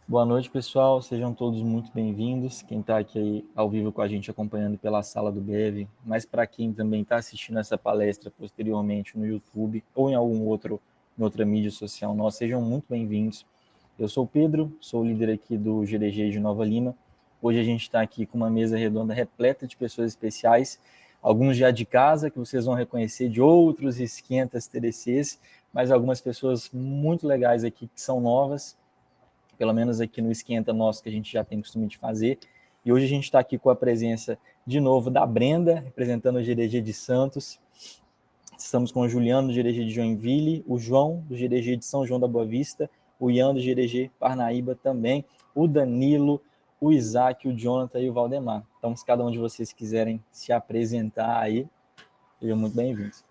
Boa noite, pessoal. Sejam todos muito bem-vindos. Quem está aqui ao vivo com a gente acompanhando pela sala do BEV, mas para quem também está assistindo essa palestra posteriormente no YouTube ou em outra mídia social nossa, sejam muito bem-vindos. Eu sou o Pedro, sou o líder aqui do GDG de Nova Lima. Hoje a gente está aqui com uma mesa redonda repleta de pessoas especiais, alguns já de casa, que vocês vão reconhecer de outros esquentas TDCs, mas algumas pessoas muito legais aqui que são novas, pelo menos aqui no esquenta nosso que a gente já tem costume de fazer. E hoje a gente está aqui com a presença de novo da Brenda, representando o GDG de Santos. Estamos com o Juliano do GDG de Joinville, o João do GDG de São João da Boa Vista, o Ian do GDG Parnaíba também, o Danilo, o Isaac, o Jonathan e o Valdemar. Então, se cada um de vocês quiserem se apresentar aí, sejam muito bem-vindos.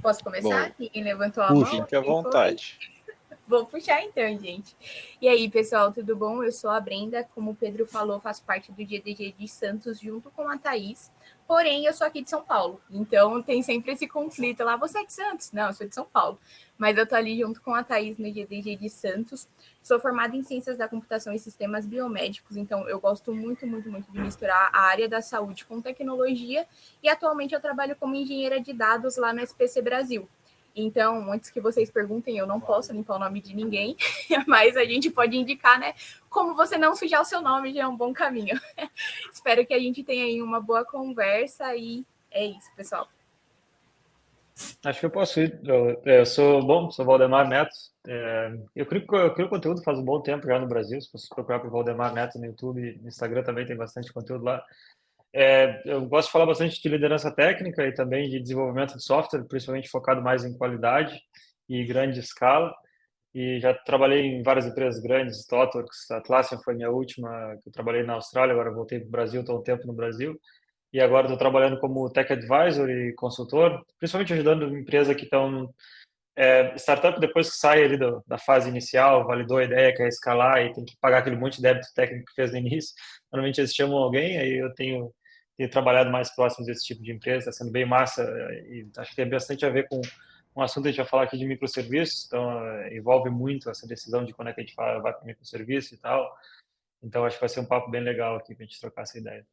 Posso começar? Bom, Ninguém levantou a mão? fique à vontade. Vou puxar então, gente. E aí, pessoal, tudo bom? Eu sou a Brenda, como o Pedro falou, faço parte do GDG de Santos junto com a Thaís. Porém, eu sou aqui de São Paulo, então tem sempre esse conflito lá. Você é de Santos? Não, eu sou de São Paulo. Mas eu tô ali junto com a Thaís no GDG de Santos. Sou formada em Ciências da Computação e Sistemas Biomédicos, então eu gosto muito de misturar a área da saúde com tecnologia. E atualmente eu trabalho como engenheira de dados lá no SPC Brasil. Então, antes que vocês perguntem, eu não posso limpar o nome de ninguém, mas a gente pode indicar, né? Como você não sujar o seu nome já é um bom caminho. Espero que a gente tenha aí uma boa conversa e é isso, pessoal. Acho que eu posso ir. Eu sou Valdemar Neto. Eu crio conteúdo faz um bom tempo já no Brasil. Se você procurar por Valdemar Neto no YouTube, no Instagram também tem bastante conteúdo lá. Eu gosto de falar bastante de liderança técnica e também de desenvolvimento de software, principalmente focado mais em qualidade e grande escala. E já trabalhei em várias empresas grandes, ThoughtWorks, a Atlassian foi minha última, que eu trabalhei na Austrália, agora voltei para o Brasil, estou um tempo no Brasil. E agora estou trabalhando como Tech Advisor e consultor, principalmente ajudando empresas que estão... startup, depois que sai ali da fase inicial, validou a ideia, quer escalar e tem que pagar aquele monte de débito técnico que fez no início, normalmente eles chamam alguém, aí eu tenho trabalhado mais próximo desse tipo de empresa, está sendo bem massa, e acho que tem bastante a ver com um assunto que a gente vai falar aqui de microserviços, então envolve muito essa decisão de quando é que a gente vai para microserviço e tal, então acho que vai ser um papo bem legal aqui para a gente trocar essa ideia.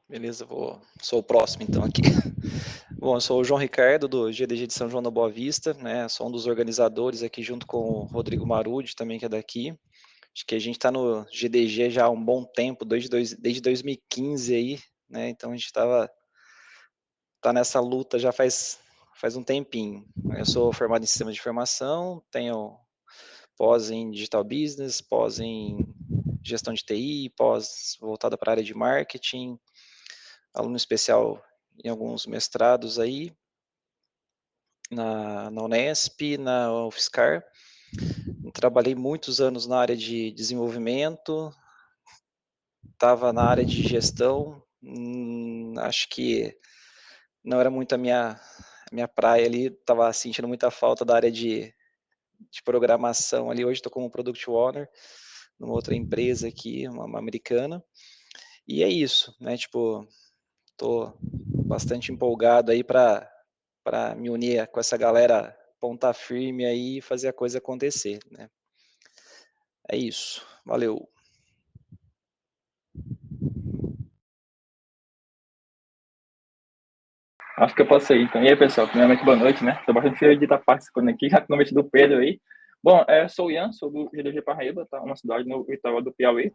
Beleza, sou o próximo então aqui. Bom, eu sou o João Ricardo, do GDG de São João da Boa Vista, né? Sou um dos organizadores aqui junto com o Rodrigo Marudi, também que é daqui. Acho que a gente está no GDG já há um bom tempo, desde 2015 aí, né? Então a gente tá nessa luta já faz um tempinho. Eu sou formado em Sistema de Informação, tenho pós em Digital Business, pós em Gestão de TI, pós voltada para a área de Marketing, aluno especial em alguns mestrados aí, na Unesp, na UFSCar. Trabalhei muitos anos na área de desenvolvimento, estava na área de gestão, acho que não era muito a minha praia ali, estava sentindo muita falta da área de programação ali. Hoje estou como Product Owner numa outra empresa aqui, uma americana. E é isso, né? Tipo, estou bastante empolgado aí para me unir com essa galera ponta firme aí e fazer a coisa acontecer, né? É isso. Valeu. Acho que eu posso ir, então. E aí, pessoal, primeiramente, boa noite, né? Estou bastante feliz de estar participando aqui, atualmente do Pedro aí. Bom, eu sou o Ian, sou do GDG Parnaíba, tá? Uma cidade no litoral do Piauí.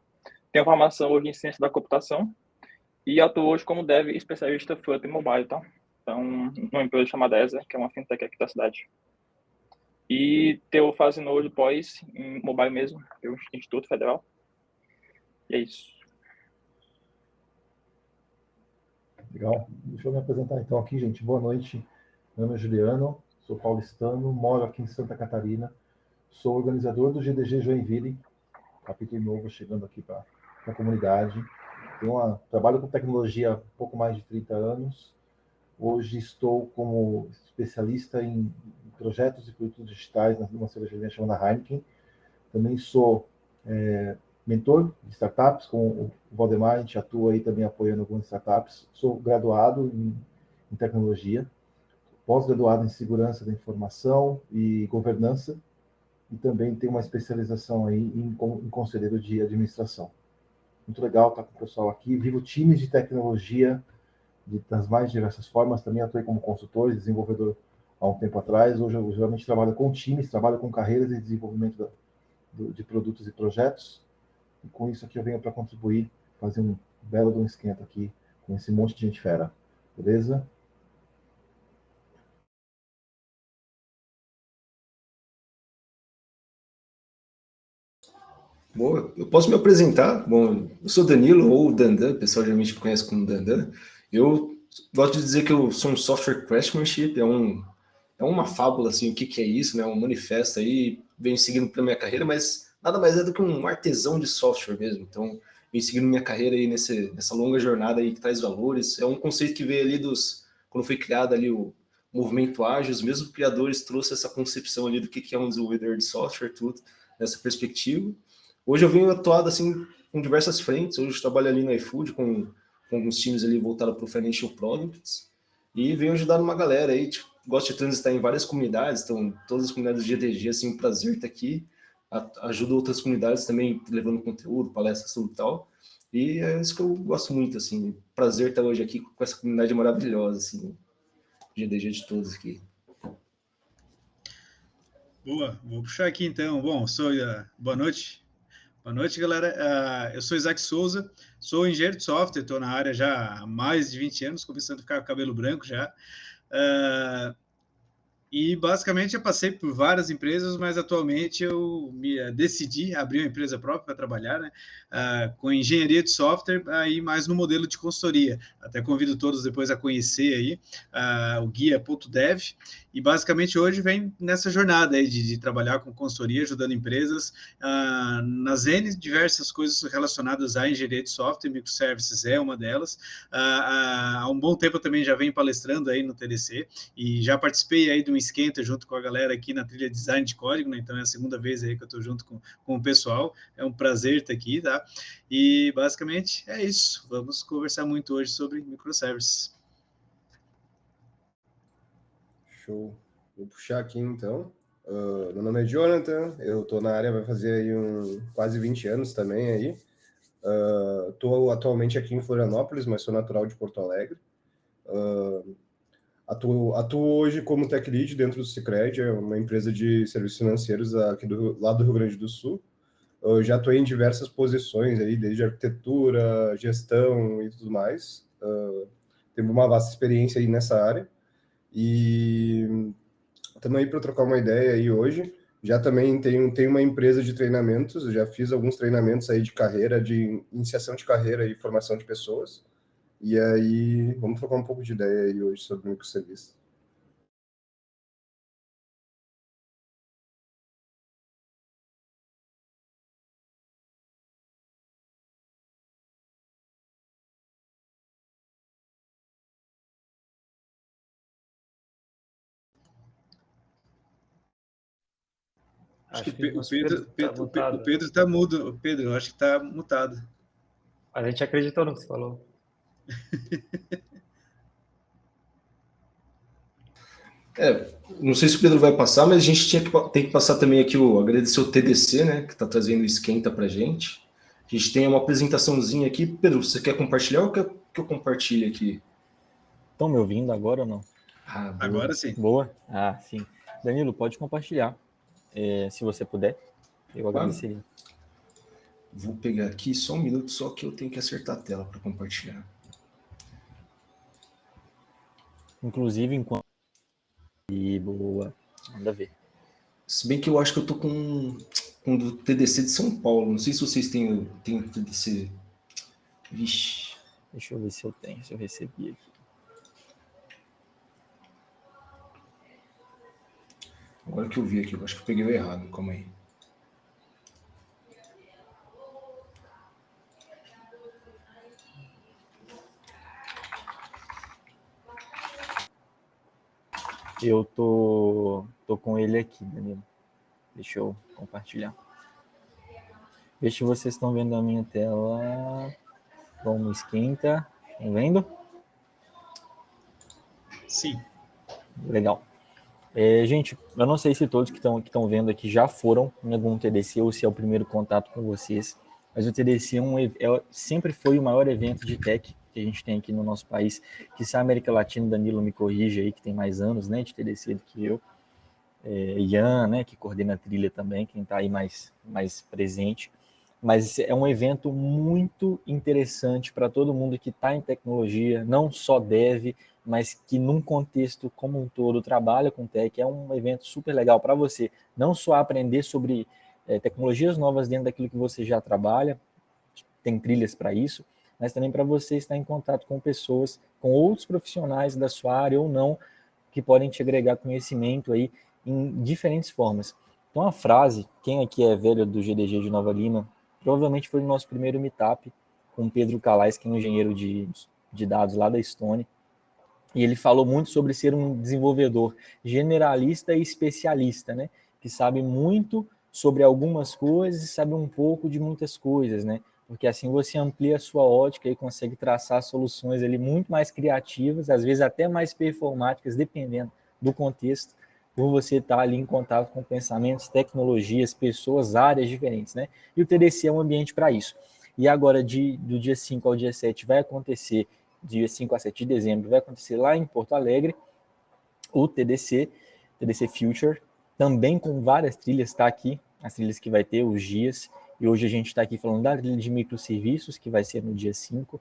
Tenho formação hoje em Ciência da Computação e atuo hoje como Dev especialista Flutter Mobile, tá? Então, numa empresa chamada ESA, que é uma fintech aqui da cidade. E estou fazendo hoje pós em mobile mesmo, pelo Instituto Federal. E é isso. Legal. Deixa eu me apresentar então aqui, gente. Boa noite. Meu nome é Juliano, sou paulistano, moro aqui em Santa Catarina. Sou organizador do GDG Joinville, capítulo novo chegando aqui para a comunidade. Trabalho com tecnologia há pouco mais de 30 anos. Hoje estou como especialista em projetos e produtos digitais numa cervejaria chamada Heineken. Também sou mentor de startups, com o Valdemar, a gente atua aí também apoiando algumas startups. Sou graduado em tecnologia, pós-graduado em segurança da informação e governança, e também tem uma especialização aí em conselheiro de administração. Muito legal estar com o pessoal aqui. Vivo times de tecnologia das mais diversas formas. Também atuei como consultor e desenvolvedor há um tempo atrás. Hoje eu geralmente trabalho com times, trabalho com carreiras e desenvolvimento de produtos e projetos. E com isso aqui eu venho para contribuir, fazer um belo de um esquenta aqui com esse monte de gente fera. Beleza? Bom, eu posso me apresentar? Bom, eu sou Danilo, ou Dandan, o pessoal geralmente me conhece como Dandan. Eu gosto de dizer que eu sou um software craftsmanship, é uma fábula, assim, o que é isso, né? Um manifesto aí, venho seguindo pela minha carreira, mas nada mais é do que um artesão de software mesmo. Então, venho seguindo minha carreira aí nessa longa jornada aí que traz valores. É um conceito que veio ali quando foi criado ali o movimento ágil, os mesmos criadores trouxeram essa concepção ali do que é um desenvolvedor de software, tudo, nessa perspectiva. Hoje eu venho atuado assim com diversas frentes. Hoje eu trabalho ali no iFood com alguns times ali voltados para o Financial Products e venho ajudando uma galera aí. Tipo, gosto de transitar em várias comunidades, então todas as comunidades do GDG, assim, um prazer estar aqui. Ajudo outras comunidades também levando conteúdo, palestras, tudo e tal. E é isso que eu gosto muito, assim. Prazer estar hoje aqui com essa comunidade maravilhosa, assim, GDG de todos aqui. Boa, vou puxar aqui então. Bom, boa noite. Boa noite, galera. Eu sou Isaac Souza, sou engenheiro de software, estou na área já há mais de 20 anos, começando a ficar com cabelo branco já. E basicamente eu passei por várias empresas, mas atualmente eu decidi abrir uma empresa própria para trabalhar, né? Com engenharia de software, aí mais no modelo de consultoria. Até convido todos depois a conhecer aí o guia.dev. E basicamente hoje vem nessa jornada aí de trabalhar com consultoria, ajudando empresas nas N diversas coisas relacionadas à engenharia de software, microservices é uma delas. Há um bom tempo eu também já venho palestrando aí no TDC e já participei aí de um esquenta junto com a galera aqui na trilha Design de Código, né? Então é a segunda vez aí que eu estou junto com o pessoal. É um prazer estar aqui, tá? E basicamente é isso. Vamos conversar muito hoje sobre microservices. Show. Vou puxar aqui então. Meu nome é Jonathan, eu estou na área, vai fazer aí quase 20 anos também aí. Estou atualmente aqui em Florianópolis, mas sou natural de Porto Alegre. Atuo hoje como Tech Lead dentro do Sicredi, é uma empresa de serviços financeiros aqui lá do Rio Grande do Sul. Eu já atuei em diversas posições aí, desde arquitetura, gestão e tudo mais. Tenho uma vasta experiência aí nessa área. E estamos aí para trocar uma ideia aí hoje. Já também tenho uma empresa de treinamentos, eu já fiz alguns treinamentos aí de carreira, de iniciação de carreira e formação de pessoas. E aí, vamos trocar um pouco de ideia aí hoje sobre microserviços. Acho que Acho que o nosso Pedro está mutado. o Pedro está mudo. O Pedro, eu acho que está mutado. A gente acreditou no que você falou. Não sei se o Pedro vai passar, mas a gente tem que passar também aqui agradecer o TDC, né, que está trazendo o esquenta para a gente. A gente tem uma apresentaçãozinha aqui. Pedro, você quer compartilhar ou quer que eu compartilhe aqui? Estão me ouvindo agora ou não? Boa. Agora sim. Boa? Sim. Danilo, pode compartilhar, se você puder. Eu agradeceria. Vou pegar aqui só um minuto, só que eu tenho que acertar a tela para compartilhar. Inclusive, enquanto... boa. Manda ver. Se bem que eu acho que eu tô com do TDC de São Paulo. Não sei se vocês têm TDC. Vixe. Deixa eu ver se eu tenho, se eu recebi aqui. Agora que eu vi aqui, eu acho que eu peguei o errado. Calma aí. Eu tô com ele aqui, Danilo. Deixa eu compartilhar. Vê se vocês estão vendo a minha tela. Como esquenta. Estão vendo? Sim. Legal. Gente, eu não sei se todos que estão vendo aqui já foram em algum TDC ou se é o primeiro contato com vocês, mas o TDC sempre foi o maior evento de tech que a gente tem aqui no nosso país, que se a América Latina, Danilo me corrige aí, que tem mais anos, né, de TDC do que eu, Ian, né, que coordena a trilha também, quem está aí mais presente, mas é um evento muito interessante para todo mundo que está em tecnologia, não só dev, mas que num contexto como um todo trabalha com tech. É um evento super legal para você não só aprender sobre tecnologias novas dentro daquilo que você já trabalha, tem trilhas para isso, mas também para você estar em contato com pessoas, com outros profissionais da sua área ou não, que podem te agregar conhecimento aí em diferentes formas. Então a frase, quem aqui é velho do GDG de Nova Lima, provavelmente foi o nosso primeiro meetup com o Pedro Calais, que é um engenheiro de dados lá da Estônia, e ele falou muito sobre ser um desenvolvedor generalista e especialista, né? Que sabe muito sobre algumas coisas e sabe um pouco de muitas coisas, né? Porque assim você amplia a sua ótica e consegue traçar soluções ali muito mais criativas, às vezes até mais performáticas, dependendo do contexto, por você estar ali em contato com pensamentos, tecnologias, pessoas, áreas diferentes, né? E o TDC é um ambiente para isso. E agora, do dia 5 ao dia 7, vai acontecer dia 5 a 7 de dezembro, vai acontecer lá em Porto Alegre, o TDC Future, também com várias trilhas, está aqui, as trilhas que vai ter, os dias, e hoje a gente está aqui falando da trilha de microserviços, que vai ser no dia 5,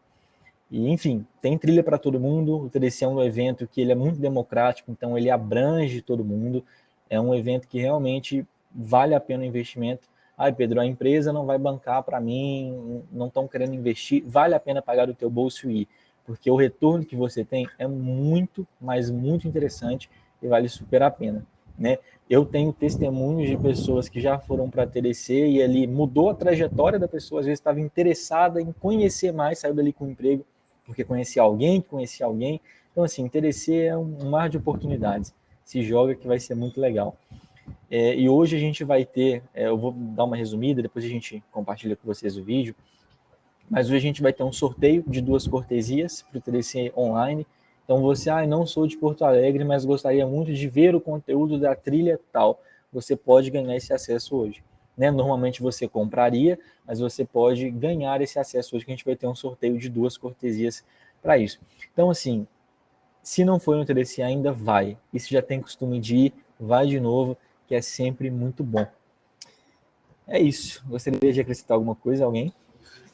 e enfim, tem trilha para todo mundo, o TDC é um evento que ele é muito democrático, então ele abrange todo mundo, é um evento que realmente vale a pena o investimento. Ai, Pedro, a empresa não vai bancar para mim, não estão querendo investir, vale a pena pagar do teu bolso e ir, porque o retorno que você tem é muito, mas muito interessante e vale super a pena, né? Eu tenho testemunhos de pessoas que já foram para a TDC e ali mudou a trajetória da pessoa, às vezes estava interessada em conhecer mais, saiu dali com um emprego, porque conhecia alguém que conhecia alguém. Então, assim, TDC é um mar de oportunidades. Se joga que vai ser muito legal. E hoje a gente vai ter, eu vou dar uma resumida, depois a gente compartilha com vocês o vídeo, mas hoje a gente vai ter um sorteio de 2 cortesias para o TDC online. Então você, não sou de Porto Alegre, mas gostaria muito de ver o conteúdo da trilha tal. Você pode ganhar esse acesso hoje. Né? Normalmente você compraria, mas você pode ganhar esse acesso hoje, que a gente vai ter um sorteio de 2 cortesias para isso. Então, assim, se não foi no TDC ainda, vai. E se já tem costume de ir, vai de novo, que é sempre muito bom. É isso. Gostaria de acrescentar alguma coisa, alguém?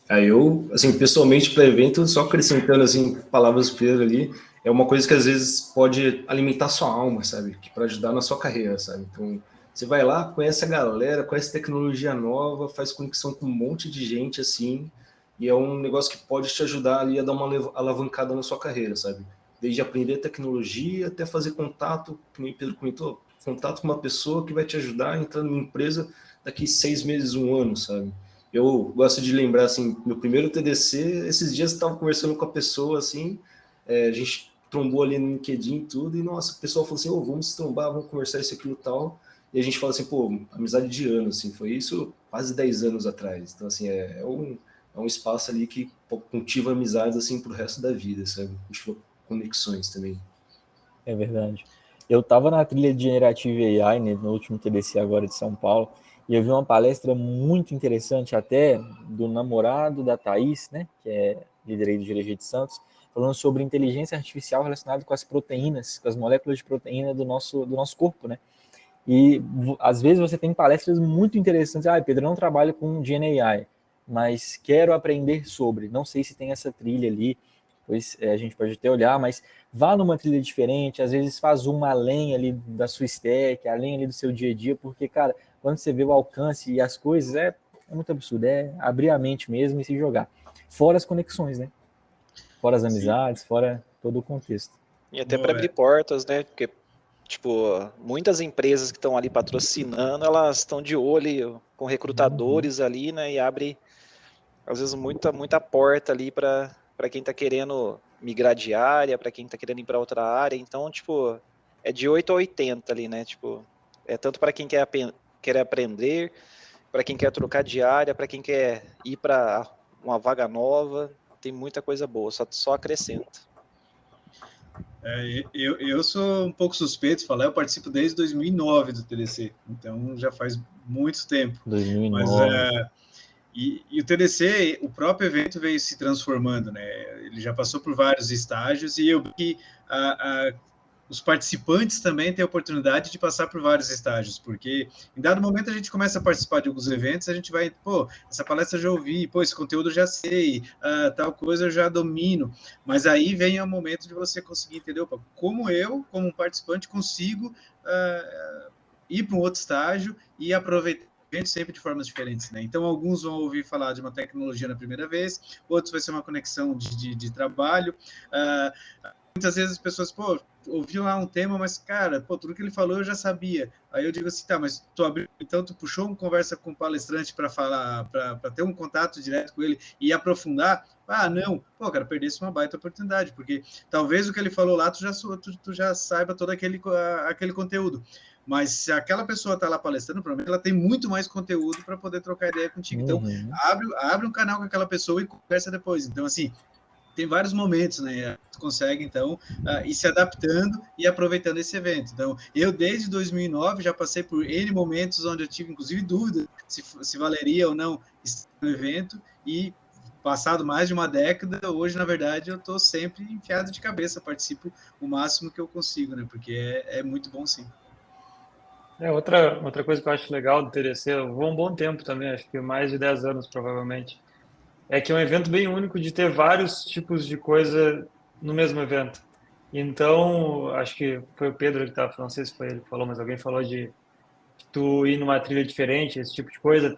Eu, assim, pessoalmente para evento, só acrescentando, assim, palavras do Pedro ali, é uma coisa que às vezes pode alimentar sua alma, sabe? Que para ajudar na sua carreira, sabe? Então, você vai lá, conhece a galera, conhece tecnologia nova, faz conexão com um monte de gente, assim, e é um negócio que pode te ajudar ali a dar uma alavancada na sua carreira, sabe? Desde aprender tecnologia até fazer contato, como o Pedro comentou, contato com uma pessoa que vai te ajudar a entrar numa empresa daqui 6 meses, 1 ano, sabe? Eu gosto de lembrar, assim, meu primeiro TDC, esses dias eu estava conversando com a pessoa, assim, a gente trombou ali no LinkedIn e tudo, e nossa, o pessoal falou assim, vamos se trombar, vamos conversar isso, aquilo e tal, e a gente fala assim, amizade de anos, assim, foi isso quase 10 anos atrás, então, assim, é um espaço ali que cultiva amizades, assim, pro resto da vida, sabe, cultiva conexões também. É verdade. Eu estava na trilha de Generative AI, né, no último TDC agora de São Paulo, e eu vi uma palestra muito interessante até do namorado da Thaís, né, que é líder aí do GDG de Santos, falando sobre inteligência artificial relacionada com as proteínas, com as moléculas de proteína do nosso corpo, né? E às vezes você tem palestras muito interessantes. Pedro, eu não trabalho com GenAI, mas quero aprender sobre. Não sei se tem essa trilha ali, pois a gente pode até olhar, mas vá numa trilha diferente, às vezes faz uma além ali da sua stack, além ali do seu dia a dia, porque, cara, quando você vê o alcance e as coisas, é muito absurdo, é abrir a mente mesmo e se jogar. Fora as conexões, né? Fora as amizades, fora todo o contexto. E até para abrir portas, né? Porque, tipo, muitas empresas que estão ali patrocinando, elas estão de olho com recrutadores ali, né? E abre, às vezes, muita porta ali para quem está querendo migrar de área, para quem está querendo ir para outra área. Então, tipo, é de 8 a 80 ali, né? Tipo, é tanto para quem quer aprender, para quem quer trocar de área, para quem quer ir para uma vaga nova. Tem muita coisa boa, só acrescenta. Eu sou um pouco suspeito de falar, eu participo desde 2009 do TDC, então já faz muito tempo. 2009. E o TDC, o próprio evento veio se transformando, né? Ele já passou por vários estágios e eu vi que os participantes também têm a oportunidade de passar por vários estágios, porque em dado momento a gente começa a participar de alguns eventos, a gente vai, pô, essa palestra eu já ouvi, pô, esse conteúdo eu já sei, tal coisa eu já domino, mas aí vem o momento de você conseguir entender, opa, como eu, como um participante, consigo ir para um outro estágio e aproveitar sempre de formas diferentes, né? Então, alguns vão ouvir falar de uma tecnologia na primeira vez, outros vai ser uma conexão de trabalho. Muitas vezes as pessoas, pô, ouviu lá um tema, mas, cara, pô, tudo que ele falou eu já sabia. Aí eu digo assim, tá, mas tu abriu, então tu puxou uma conversa com o palestrante para falar, para ter um contato direto com ele e aprofundar? Ah, não, pô, cara, perdesse uma baita oportunidade, porque talvez o que ele falou lá tu já saiba todo aquele conteúdo. Mas se aquela pessoa está lá palestrando, provavelmente ela tem muito mais conteúdo para poder trocar ideia contigo. Então, abre um canal com aquela pessoa e conversa depois. Então, assim, tem vários momentos, né? Tu consegue, então, ir se adaptando e aproveitando esse evento. Então, eu, desde 2009, já passei por N momentos onde eu tive, inclusive, dúvida se valeria ou não estar no evento e passado mais de uma década, hoje, na verdade, eu estou sempre enfiado de cabeça, participo o máximo que eu consigo, né? Porque é muito bom, sim. Outra coisa que eu acho legal do TDC, eu vou um bom tempo também, acho que mais de 10 anos provavelmente, é que é um evento bem único de ter vários tipos de coisa no mesmo evento. Então, acho que foi o Pedro que estava, não sei se foi ele que falou, mas alguém falou de tu ir numa trilha diferente, esse tipo de coisa.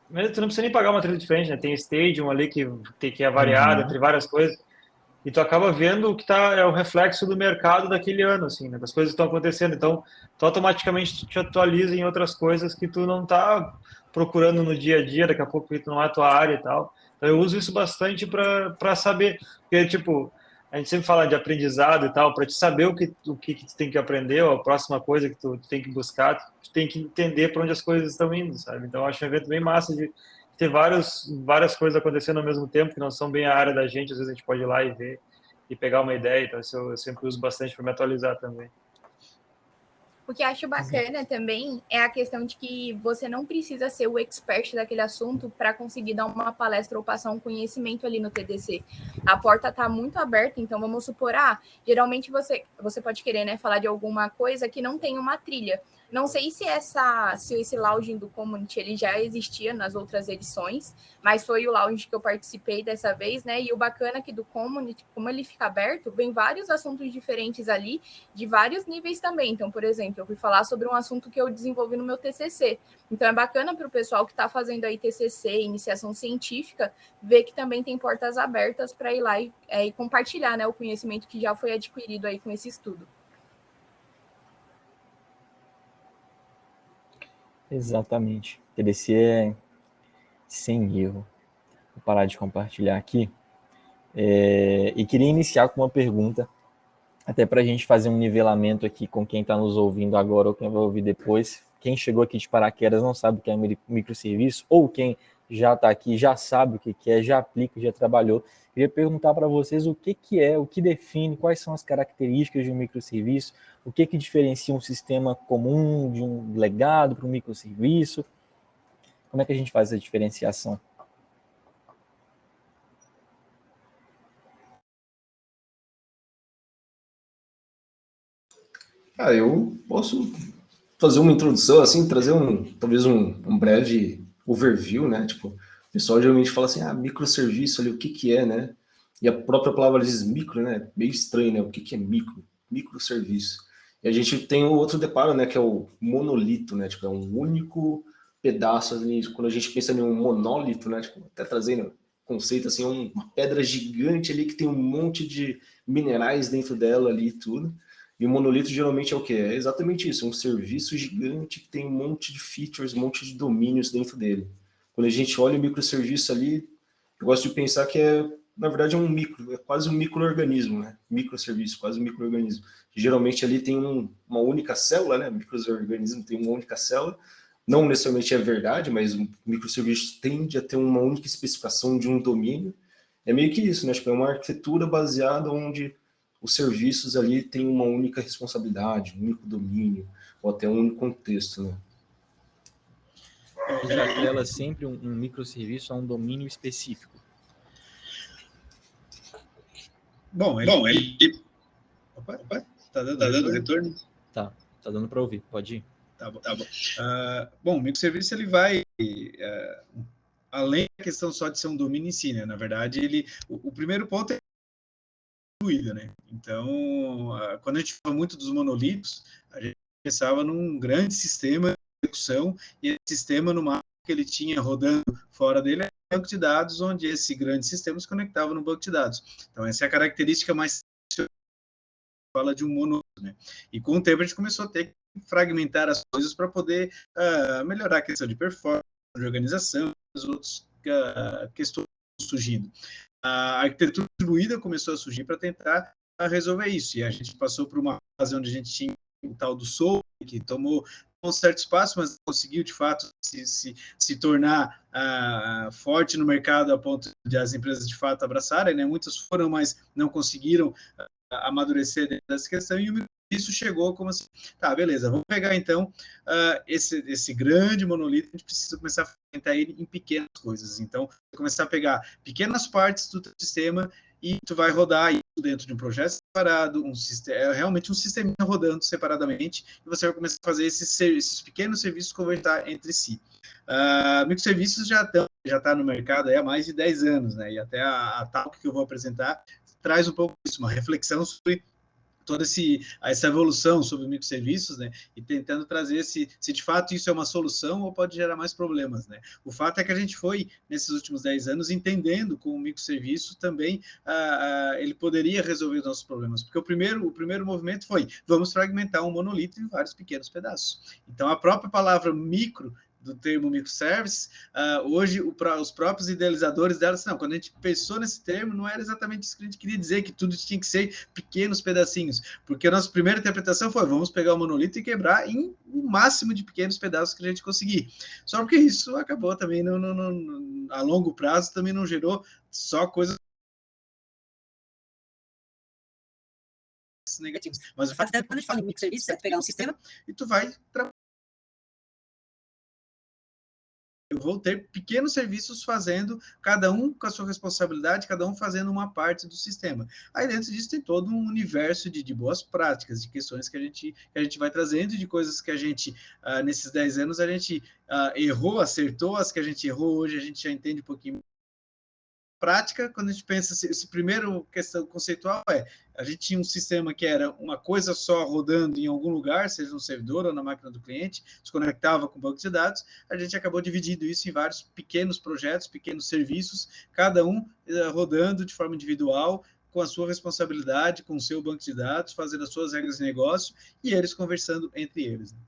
Mas tu não precisa nem pagar uma trilha diferente, né? Tem stadium ali que é variado entre várias coisas. E tu acaba vendo o que é o reflexo do mercado daquele ano, assim, né? Das coisas que estão acontecendo. Então, tu automaticamente te atualiza em outras coisas que tu não tá procurando no dia a dia, daqui a pouco que não é a tua área e tal. Então, eu uso isso bastante para saber, porque, tipo, a gente sempre fala de aprendizado e tal, para te saber o que tu tem que aprender, ou a próxima coisa que tu tem que buscar, tu tem que entender para onde as coisas estão indo, sabe? Então, eu acho um evento bem massa de ter várias coisas acontecendo ao mesmo tempo, que não são bem a área da gente, às vezes a gente pode ir lá e ver e pegar uma ideia, então isso eu sempre uso bastante para me atualizar também. O que eu acho bacana também é a questão de que você não precisa ser o expert daquele assunto para conseguir dar uma palestra ou passar um conhecimento ali no TDC. A porta está muito aberta, então vamos supor, geralmente você pode querer, né, falar de alguma coisa que não tem uma trilha. Não sei se esse lounge do Community ele já existia nas outras edições, mas foi o lounge que eu participei dessa vez, né? E o bacana aqui do Community, como ele fica aberto, vem vários assuntos diferentes ali, de vários níveis também. Então, por exemplo, eu fui falar sobre um assunto que eu desenvolvi no meu TCC. Então, é bacana para o pessoal que está fazendo aí TCC, iniciação científica, ver que também tem portas abertas para ir lá e compartilhar, né, o conhecimento que já foi adquirido aí com esse estudo. Exatamente. TDC é sem erro. Vou parar de compartilhar aqui. E queria iniciar com uma pergunta, até para a gente fazer um nivelamento aqui com quem está nos ouvindo agora ou quem vai ouvir depois. Quem chegou aqui de paraquedas não sabe o que é microserviço, ou quem já está aqui já sabe o que é, já aplica, já trabalhou. Queria perguntar para vocês o que é, o que define, quais são as características de um microserviço, o que diferencia um sistema comum de um legado para um microserviço. Como é que a gente faz essa diferenciação? Eu posso fazer uma introdução, assim, trazer talvez um breve overview, né? Tipo, o pessoal geralmente fala assim, microserviço ali, o que é, né? E a própria palavra diz micro, né? Meio estranho, né? O que é micro? Microserviço. E a gente tem o outro deparo, né? Que é o monolito, né? Tipo, é um único pedaço ali. Quando a gente pensa em um monólito, né? Tipo, até trazendo conceito assim, uma pedra gigante ali que tem um monte de minerais dentro dela ali e tudo. E o monolito geralmente é o quê? É exatamente isso, um serviço gigante que tem um monte de features, um monte de domínios dentro dele. Quando a gente olha o microserviço ali, eu gosto de pensar que na verdade, é quase um micro-organismo, né? Microserviço, quase um micro-organismo. Geralmente ali tem uma única célula, né? Microorganismo tem uma única célula. Não necessariamente é verdade, mas o microserviço tende a ter uma única especificação de um domínio. É meio que isso, né? Tipo, é uma arquitetura baseada onde os serviços ali têm uma única responsabilidade, um único domínio, ou até um único contexto, né? Ele atrela sempre um microserviço a um domínio específico. Bom, Opa, tá dando retorno? Tá dando para ouvir, pode ir. Tá bom. Bom, o microserviço ele vai além da questão só de ser um domínio em si, né? Na verdade, o primeiro ponto é distribuído, né? Então, quando a gente fala muito dos monolitos, a gente pensava num grande sistema de execução, e esse sistema, no máximo que ele tinha rodando fora dele, era um banco de dados, onde esse grande sistema se conectava no banco de dados. Então, essa é a característica mais fala de um monolito, né? E com o tempo a gente começou a ter que fragmentar as coisas para poder melhorar a questão de performance, de organização, as outras questões surgindo. A arquitetura distribuída começou a surgir para tentar resolver isso, e a gente passou por uma fase onde a gente tinha o tal do Soul, que tomou um certo espaço, mas conseguiu, de fato, se tornar forte no mercado a ponto de as empresas, de fato, abraçarem, né? Muitas foram, mas não conseguiram amadurecer dentro dessa questão, e isso chegou como assim, tá, beleza, vamos pegar, então, esse grande monolito, a gente precisa começar a fragmentar ele em pequenas coisas. Então, começar a pegar pequenas partes do sistema e tu vai rodar isso dentro de um projeto separado, realmente um sistema rodando separadamente, e você vai começar a fazer esses pequenos serviços conversar entre si. Microserviços já está no mercado há mais de 10 anos, né? E até a talk que eu vou apresentar traz um pouco isso, uma reflexão sobre toda essa evolução sobre microserviços, né, e tentando trazer se de fato isso é uma solução ou pode gerar mais problemas, né. O fato é que a gente foi, nesses últimos 10 anos, entendendo com o microserviço também ele poderia resolver os nossos problemas, porque o primeiro movimento foi, vamos fragmentar um monolito em vários pequenos pedaços. Então, a própria palavra micro, do termo microservice, hoje os próprios idealizadores deram assim, não, quando a gente pensou nesse termo, não era exatamente isso que a gente queria dizer, que tudo tinha que ser pequenos pedacinhos, porque a nossa primeira interpretação foi, vamos pegar o monolito e quebrar em o máximo de pequenos pedaços que a gente conseguir. Só porque isso acabou também, a longo prazo, também não gerou só coisas negativas. Mas o fato é que quando a gente fala em microserviço, é pegar um sistema e tu vai eu vou ter pequenos serviços fazendo, cada um com a sua responsabilidade, cada um fazendo uma parte do sistema. Aí dentro disso tem todo um universo de boas práticas, de questões que a gente vai trazendo, de coisas que a gente, nesses 10 anos, a gente errou, acertou, as que a gente errou hoje a gente já entende um pouquinho prática, quando a gente pensa, esse primeiro questão conceitual a gente tinha um sistema que era uma coisa só rodando em algum lugar, seja no servidor ou na máquina do cliente, se conectava com o banco de dados, a gente acabou dividindo isso em vários pequenos projetos, pequenos serviços, cada um rodando de forma individual, com a sua responsabilidade, com o seu banco de dados, fazendo as suas regras de negócio, e eles conversando entre eles, né?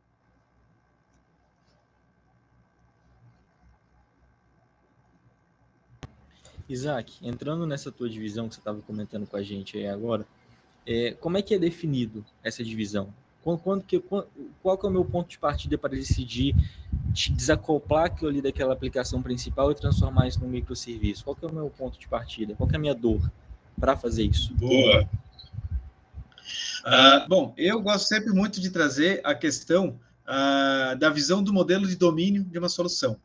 Isaac, entrando nessa tua divisão que você estava comentando com a gente aí agora, como é que é definido essa divisão? Qual que é o meu ponto de partida para decidir desacoplar aquilo ali daquela aplicação principal e transformar isso num microserviço? Qual que é o meu ponto de partida? Qual que é a minha dor para fazer isso? Boa! Bom, eu gosto sempre muito de trazer a questão da visão do modelo de domínio de uma solução.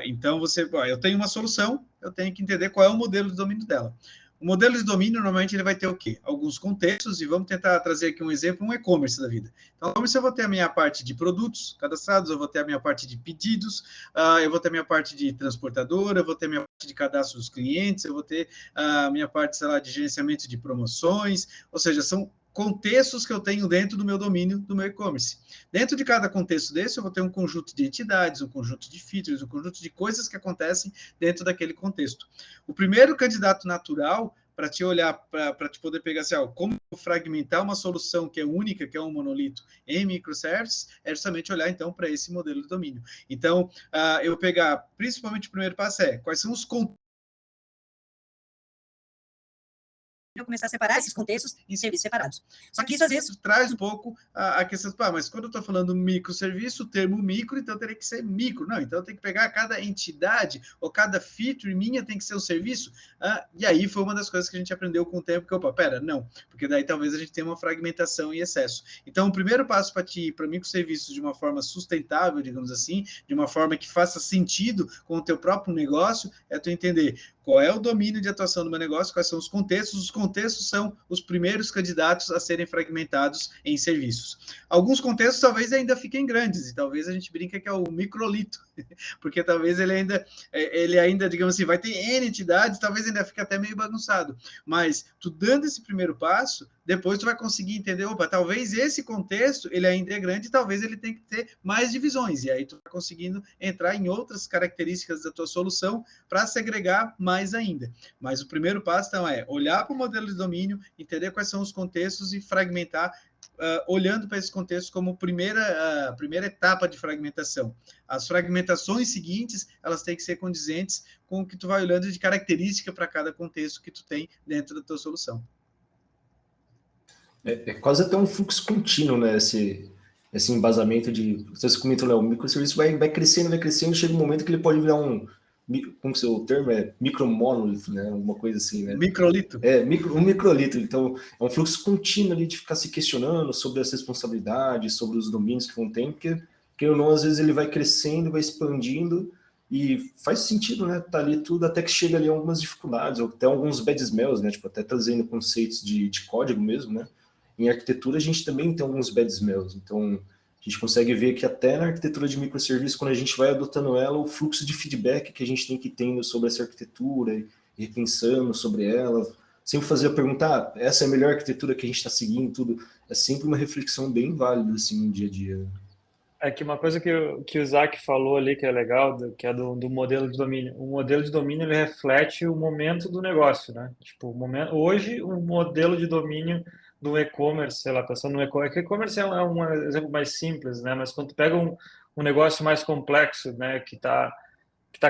Então, eu tenho uma solução, eu tenho que entender qual é o modelo de domínio dela. O modelo de domínio, normalmente, ele vai ter o quê? Alguns contextos, e vamos tentar trazer aqui um exemplo, um e-commerce da vida. Então, no e-commerce eu vou ter a minha parte de produtos cadastrados, eu vou ter a minha parte de pedidos, eu vou ter a minha parte de transportadora, eu vou ter a minha parte de cadastro dos clientes, eu vou ter a minha parte, sei lá, de gerenciamento de promoções, ou seja, são contextos que eu tenho dentro do meu domínio, do meu e-commerce. Dentro de cada contexto desse, eu vou ter um conjunto de entidades, um conjunto de features, um conjunto de coisas que acontecem dentro daquele contexto. O primeiro candidato natural para te olhar, para te poder pegar assim, como fragmentar uma solução que é única, que é um monolito, em microservices, é justamente olhar, então, para esse modelo de domínio. Então, eu pegar, principalmente o primeiro passo quais são os contextos eu começar a separar esses contextos em serviços separados. Só que isso, às vezes, traz um pouco a questão, mas quando eu estou falando microserviço, o termo micro, então teria que ser micro. Não, então tem que pegar cada entidade ou cada feature minha tem que ser um serviço. E aí foi uma das coisas que a gente aprendeu com o tempo, que, não, porque daí talvez a gente tenha uma fragmentação em excesso. Então, o primeiro passo para ti, para microserviços de uma forma sustentável, digamos assim, de uma forma que faça sentido com o teu próprio negócio, é tu entender qual é o domínio de atuação do meu negócio, quais são os contextos são os primeiros candidatos a serem fragmentados em serviços. Alguns contextos talvez ainda fiquem grandes, e talvez a gente brinca que é o microlito, porque talvez ele ainda, digamos assim, vai ter N entidades, talvez ainda fique até meio bagunçado, mas tu dando esse primeiro passo, depois tu vai conseguir entender, talvez esse contexto, ele ainda é grande, talvez ele tenha que ter mais divisões, e aí tu vai conseguindo entrar em outras características da tua solução para segregar mais ainda. Mas o primeiro passo, então, é olhar para o modelo de domínio, entender quais são os contextos e fragmentar, olhando para esse contexto como primeira etapa de fragmentação. As fragmentações seguintes, elas têm que ser condizentes com o que tu vai olhando de característica para cada contexto que tu tem dentro da tua solução. É quase até um fluxo contínuo, né? Esse embasamento de... Você comentou, Léo, o microserviço vai crescendo, chega um momento que ele pode virar como que o termo é? Micromonolito, né? Alguma coisa assim, né? Microlito. Um microlito. Então, é um fluxo contínuo ali de ficar se questionando sobre as responsabilidades, sobre os domínios que vão ter, porque ou não, às vezes ele vai crescendo, vai expandindo, e faz sentido, né? Tá ali tudo, até que chega ali algumas dificuldades, ou até alguns bad smells, né? Tipo, até trazendo conceitos de código mesmo, né? Em arquitetura, a gente também tem alguns bad smells. Então, a gente consegue ver que até na arquitetura de microserviço, quando a gente vai adotando ela, o fluxo de feedback que a gente tem que ir tendo sobre essa arquitetura, e repensando sobre ela, sempre fazer a pergunta, essa é a melhor arquitetura que a gente está seguindo, tudo. É sempre uma reflexão bem válida, assim, no dia a dia. É que uma coisa que o Isaac falou ali, que é legal, que é do modelo de domínio. O modelo de domínio, ele reflete o momento do negócio, né? Tipo, hoje, o modelo de domínio do e-commerce, sei lá, pensando no e-commerce. E-commerce é um exemplo mais simples, né? Mas quando tu pega um negócio mais complexo, né, que tá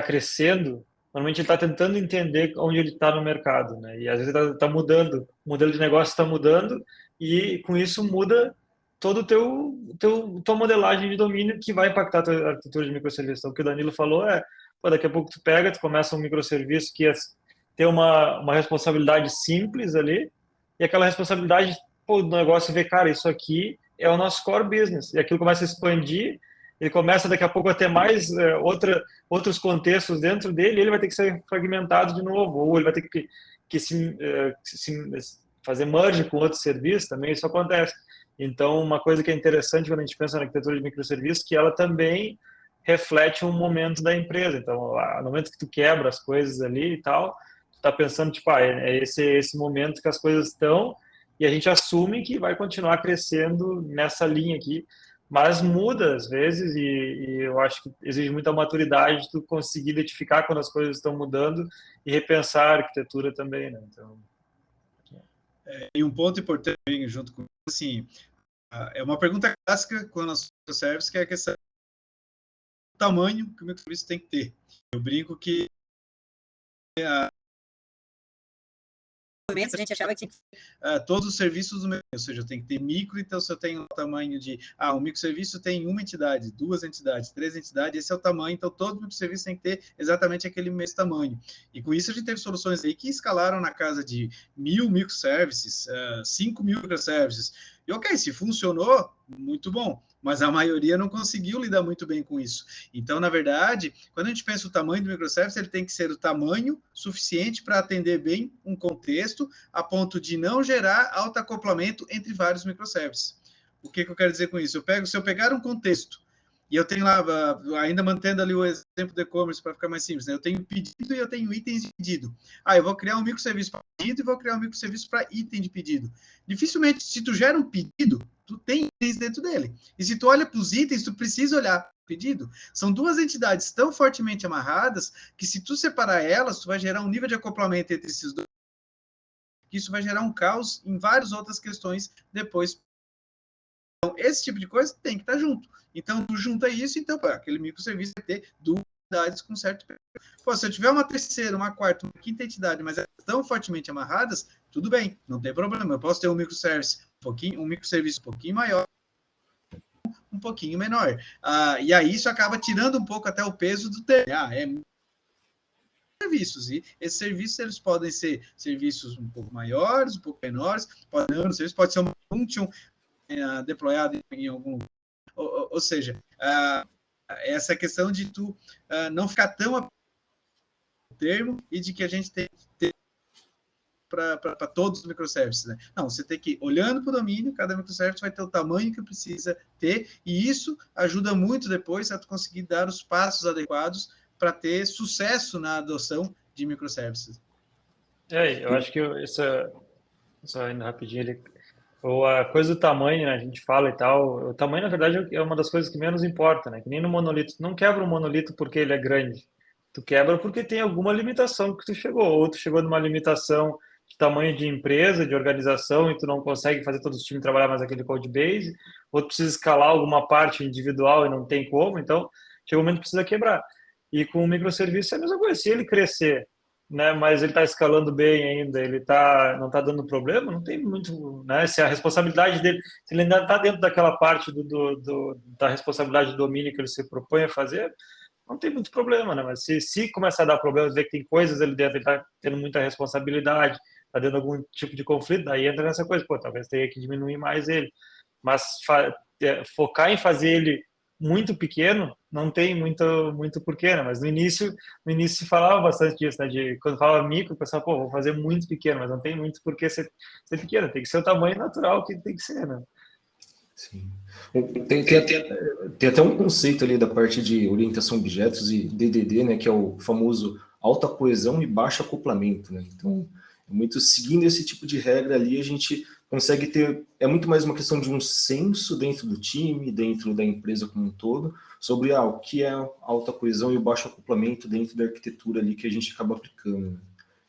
crescendo, normalmente ele está tentando entender onde ele está no mercado, né? E às vezes está mudando, o modelo de negócio está mudando, e com isso muda todo tua modelagem de domínio, que vai impactar a tua arquitetura de microserviço. Então, o que o Danilo falou daqui a pouco tu começa um microserviço que ter uma responsabilidade simples ali, e aquela responsabilidade, do negócio ver, cara, isso aqui é o nosso core business, e aquilo começa a expandir, ele começa daqui a pouco a ter mais outros contextos dentro dele, e ele vai ter que ser fragmentado de novo, ou ele vai ter que fazer merge com outros serviços, também isso acontece. Então, uma coisa que é interessante quando a gente pensa na arquitetura de microserviços, que ela também reflete um momento da empresa. Então, no momento que tu quebra as coisas ali e tal, tu está pensando, tipo, é esse momento que as coisas estão, e a gente assume que vai continuar crescendo nessa linha aqui, mas muda às vezes, e eu acho que exige muita maturidade de tu conseguir identificar quando as coisas estão mudando e repensar a arquitetura também, né? Então... E um ponto importante junto com assim, é uma pergunta clássica quando nós serviços, que é a questão do tamanho que o microserviço tem que ter. Eu brinco que a gente achava que tinha que... todos os serviços do meu, ou seja, eu tenho que ter micro, então se eu tenho o tamanho de, o microserviço tem uma entidade, 2 entidades, 3 entidades, esse é o tamanho, então todo microserviço tem que ter exatamente aquele mesmo tamanho. E com isso a gente teve soluções aí que escalaram na casa de 1.000 microservices, 5.000 microservices, e ok, se funcionou, muito bom, mas a maioria não conseguiu lidar muito bem com isso. Então, na verdade, quando a gente pensa o tamanho do microservice, ele tem que ser o tamanho suficiente para atender bem um contexto, a ponto de não gerar auto-acoplamento entre vários microservices. O que eu quero dizer com isso? Se eu pegar um contexto, e eu tenho lá, ainda mantendo ali o exemplo do e-commerce para ficar mais simples, né? Eu tenho pedido e eu tenho itens de pedido. Eu vou criar um microserviço para pedido e vou criar um microserviço para item de pedido. Dificilmente, se tu gera um pedido, tu tem itens dentro dele. E se tu olha para os itens, tu precisa olhar para o pedido. São duas entidades tão fortemente amarradas que se tu separar elas, tu vai gerar um nível de acoplamento entre esses dois, que isso vai gerar um caos em várias outras questões depois. Então, esse tipo de coisa tem que estar junto. Então, tu junta isso, então, aquele microserviço vai ter entidades com certo perfil. Pô, se eu tiver uma terceira, uma quarta, uma quinta entidade, mas elas estão fortemente amarradas, tudo bem, não tem problema. Eu posso ter um microservice um microserviço um pouquinho maior, um pouquinho menor. E aí isso acaba tirando um pouco até o peso do termo. Serviços, e esses serviços eles podem ser serviços um pouco maiores, um pouco menores, pode ser um function deployado em algum, ou seja, essa questão de tu não ficar tão termo e de que a gente tem para todos os microservices, né? Não, você tem que ir olhando para o domínio, cada microservice vai ter o tamanho que precisa ter, e isso ajuda muito depois a tu conseguir dar os passos adequados para ter sucesso na adoção de microservices. Eu acho que só indo rapidinho, a coisa do tamanho, né, a gente fala e tal, o tamanho, na verdade, é uma das coisas que menos importa, né? Que nem no monolito, tu não quebra um monolito porque ele é grande, tu quebra porque tem alguma limitação que tu chegou, ou tu chegou numa limitação de tamanho de empresa, de organização, e tu não consegue fazer todos os times trabalhar mais aquele code base, ou tu precisa escalar alguma parte individual e não tem como, então chega um momento que precisa quebrar. E com o microserviço é a mesma coisa, se ele crescer, né, mas ele está escalando bem ainda, não está dando problema, não tem muito, né, se a responsabilidade dele, se ele ainda está dentro daquela parte da responsabilidade do domínio que ele se propõe a fazer, não tem muito problema, né, mas se começar a dar problema, ver que tem coisas ali dentro, ele está tendo muita responsabilidade, está dando algum tipo de conflito, daí entra nessa coisa, talvez tenha que diminuir mais ele, mas focar em fazer ele muito pequeno, não tem muito porquê, né? Mas no início se falava bastante disso, né? Quando falava micro, o pessoal, vou fazer muito pequeno, mas não tem muito porquê ser pequeno, tem que ser o tamanho natural que tem que ser, né? Sim. Tem até um conceito ali da parte de orientação a objetos e DDD, né? Que é o famoso alta coesão e baixo acoplamento, né? Então, muito seguindo esse tipo de regra ali, a gente consegue ter, é muito mais uma questão de um senso dentro do time, dentro da empresa como um todo, sobre o que é a alta coesão e o baixo acoplamento dentro da arquitetura ali que a gente acaba aplicando, né?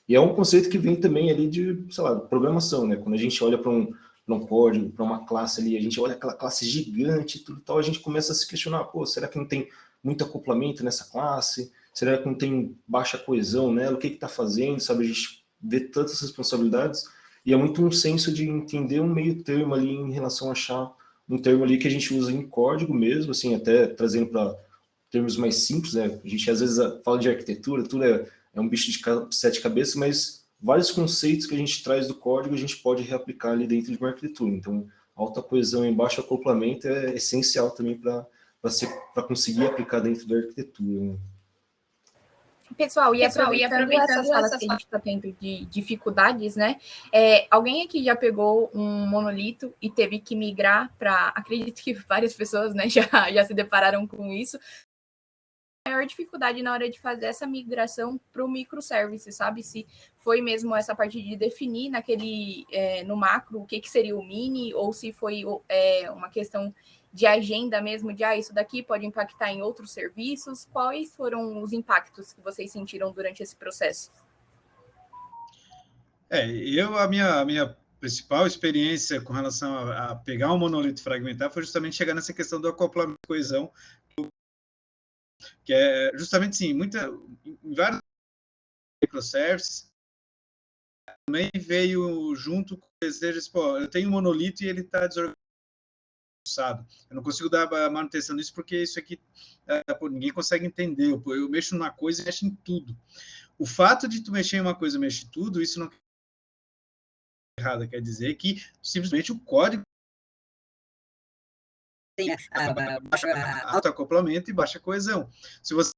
E é um conceito que vem também ali de, sei lá, programação, né? Quando a gente olha para um código, para uma classe ali, a gente olha aquela classe gigante e tudo tal, a gente começa a se questionar, será que não tem muito acoplamento nessa classe? Será que não tem baixa coesão nela? O que está fazendo, sabe? A gente vê tantas responsabilidades. E é muito um senso de entender um meio termo ali em relação a achar um termo ali que a gente usa em código mesmo, assim, até trazendo para termos mais simples, né? A gente às vezes fala de arquitetura, tudo é um bicho de sete cabeças, mas vários conceitos que a gente traz do código a gente pode reaplicar ali dentro de uma arquitetura. Então, alta coesão e baixo acoplamento é essencial também para conseguir aplicar dentro da arquitetura, né? Pessoal, e aproveitando essas falas que a gente está tendo de dificuldades, né? Alguém aqui já pegou um monolito e teve que migrar para... Acredito que várias pessoas, né, já se depararam com isso. A maior dificuldade na hora de fazer essa migração para o microservice, sabe? Se foi mesmo essa parte de definir no macro o que seria o mini, ou se foi uma questão de agenda mesmo, de isso daqui pode impactar em outros serviços. Quais foram os impactos que vocês sentiram durante esse processo? A minha principal experiência com relação a pegar um monolito e fragmentar foi justamente chegar nessa questão do acoplamento e coesão, que é justamente, sim, em vários microservices, também veio junto com o desejo de, eu tenho um monolito e ele está desorganizado. Eu não consigo dar manutenção nisso porque isso aqui ninguém consegue entender. Eu mexo numa coisa e mexo em tudo. O fato de tu mexer em uma coisa e mexer em tudo, isso não é errado, quer dizer que simplesmente o código tem alto acoplamento e baixa coesão. Se você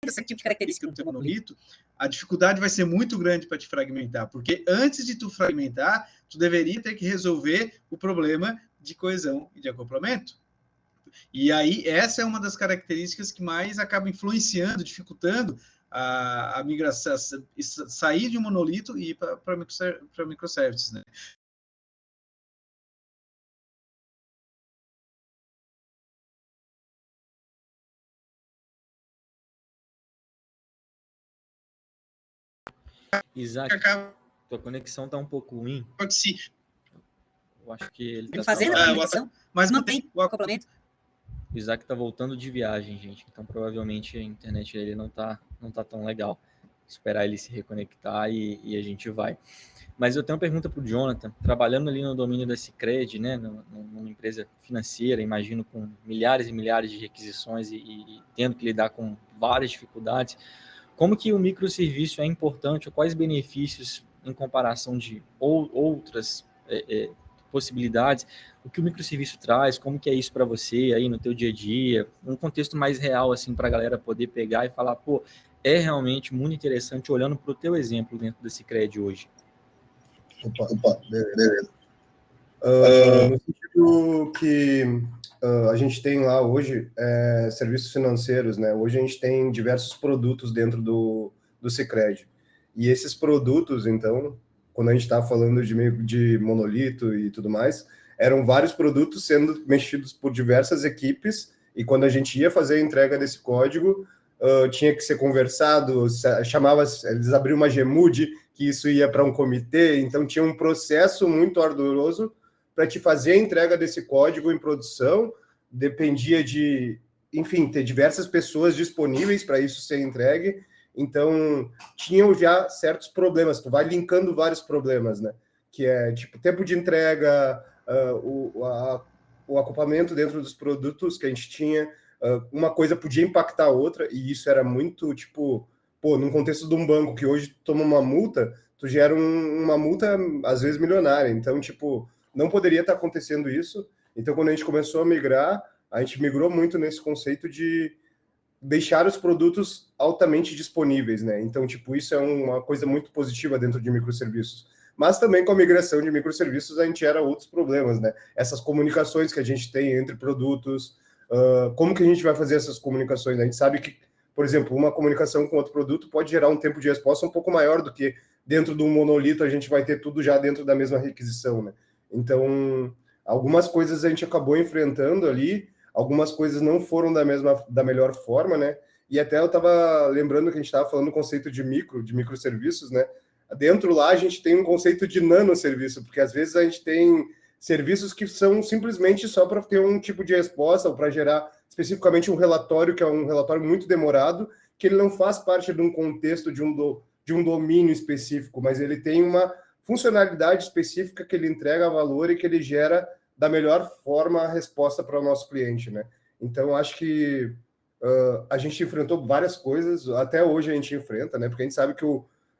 esse tipo de característica no teu monolito, a dificuldade vai ser muito grande para te fragmentar, porque antes de tu fragmentar, tu deveria ter que resolver o problema de coesão e de acoplamento. E aí, essa é uma das características que mais acaba influenciando, dificultando a migração, sair de um monolito e ir para microservices, né? Isaac, tua conexão tá um pouco ruim. Pode ser. Eu acho que ele tá fazendo a migração, mas mantém o acoplamento. O Isaac está voltando de viagem, gente, então provavelmente a internet dele não tá tão legal. Esperar ele se reconectar e a gente vai. Mas eu tenho uma pergunta para o Jonathan, trabalhando ali no domínio da Sicredi, né, numa empresa financeira, imagino com milhares e milhares de requisições e tendo que lidar com várias dificuldades, como que o microserviço é importante, ou quais benefícios em comparação de outras possibilidades, o que o microserviço traz, como que é isso para você aí no teu dia a dia, um contexto mais real assim para a galera poder pegar e falar, pô, é realmente muito interessante olhando para o teu exemplo dentro da Sicredi hoje. Opa, beleza. No sentido que a gente tem lá hoje serviços financeiros, né? Hoje a gente tem diversos produtos dentro do Sicredi. E esses produtos, então, quando a gente está falando de monolito e tudo mais, eram vários produtos sendo mexidos por diversas equipes, e quando a gente ia fazer a entrega desse código, tinha que ser conversado, eles abriam uma Gmood, que isso ia para um comitê, então tinha um processo muito arduoso para te fazer a entrega desse código em produção, dependia de, enfim, ter diversas pessoas disponíveis para isso ser entregue, então tinham já certos problemas, tu vai linkando vários problemas, né? Que é tipo tempo de entrega, o acoplamento dentro dos produtos que a gente tinha, uma coisa podia impactar a outra, e isso era muito, tipo, pô, num contexto de um banco que hoje toma uma multa, tu gera uma multa, às vezes, milionária. Então, tipo, não poderia estar acontecendo isso. Então, quando a gente começou a migrar, a gente migrou muito nesse conceito de deixar os produtos altamente disponíveis, né? Então, tipo, isso é uma coisa muito positiva dentro de microserviços. Mas também com a migração de microserviços, a gente gera outros problemas, né? Essas comunicações que a gente tem entre produtos, como que a gente vai fazer essas comunicações? A gente sabe que, por exemplo, uma comunicação com outro produto pode gerar um tempo de resposta um pouco maior do que dentro do monolito a gente vai ter tudo já dentro da mesma requisição, né? Então, algumas coisas a gente acabou enfrentando ali, algumas coisas não foram da melhor forma, né? E até eu estava lembrando que a gente estava falando do conceito de microserviços, né? Dentro lá a gente tem um conceito de nanoserviço, porque às vezes a gente tem serviços que são simplesmente só para ter um tipo de resposta ou para gerar especificamente um relatório, que é um relatório muito demorado, que ele não faz parte de um contexto de um domínio específico, mas ele tem uma funcionalidade específica que ele entrega valor e que ele gera da melhor forma a resposta para o nosso cliente, né? Então, acho que a gente enfrentou várias coisas, até hoje a gente enfrenta, né? Porque a gente sabe que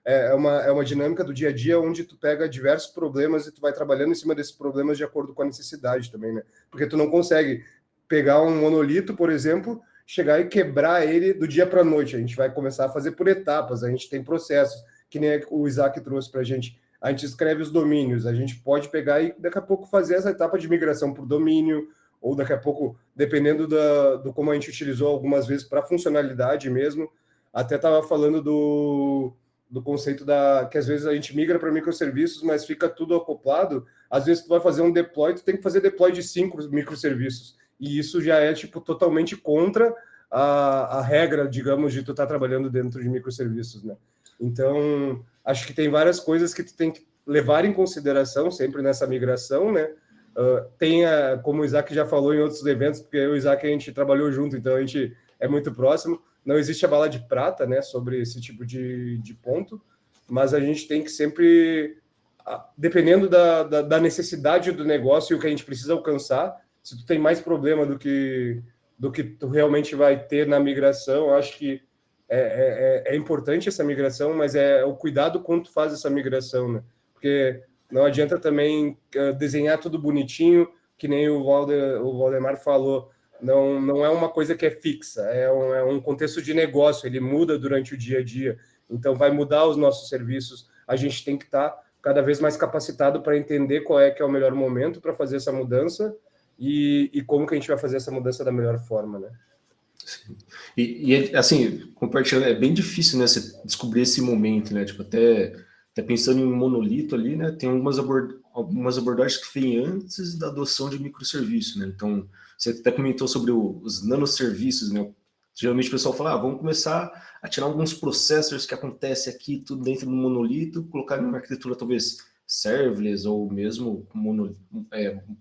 é uma dinâmica do dia a dia onde tu pega diversos problemas e tu vai trabalhando em cima desses problemas de acordo com a necessidade também, né? Porque tu não consegue pegar um monolito, por exemplo, chegar e quebrar ele do dia para a noite. A gente vai começar a fazer por etapas, a gente tem processos, que nem o Isaac trouxe para a gente escreve os domínios, a gente pode pegar e daqui a pouco fazer essa etapa de migração por domínio, ou daqui a pouco, dependendo do como a gente utilizou algumas vezes para funcionalidade mesmo. Até estava falando do conceito que às vezes a gente migra para microserviços, mas fica tudo acoplado. Às vezes tu vai fazer um deploy, tu tem que fazer deploy de 5 microserviços, e isso já é tipo totalmente contra a regra, digamos, de tu estar trabalhando dentro de microserviços, né? Então, acho que tem várias coisas que tu tem que levar em consideração sempre nessa migração, né? Como o Isaac já falou em outros eventos, porque eu e o Isaac a gente trabalhou junto, então a gente é muito próximo. Não existe a bala de prata, né, sobre esse tipo de ponto, mas a gente tem que sempre, dependendo da necessidade do negócio e o que a gente precisa alcançar, se tu tem mais problema do que tu realmente vai ter na migração, eu acho que é importante essa migração, mas é o cuidado quando tu faz essa migração, né? Porque não adianta também desenhar tudo bonitinho, que nem o Valdemar falou, não é uma coisa que é fixa, é um contexto de negócio, ele muda durante o dia a dia, então vai mudar os nossos serviços, a gente tem que estar cada vez mais capacitado para entender qual que é o melhor momento para fazer essa mudança e como que a gente vai fazer essa mudança da melhor forma, né? Sim. E assim, compartilhando, é bem difícil, né, você descobrir esse momento, né, tipo, até pensando em um monolito ali, né, tem algumas abordagens que vêm antes da adoção de microserviço, né, então, você até comentou sobre os nanoserviços, né, geralmente o pessoal fala, vamos começar a tirar alguns processors que acontecem aqui, tudo dentro do monolito, colocar em uma arquitetura talvez serverless ou mesmo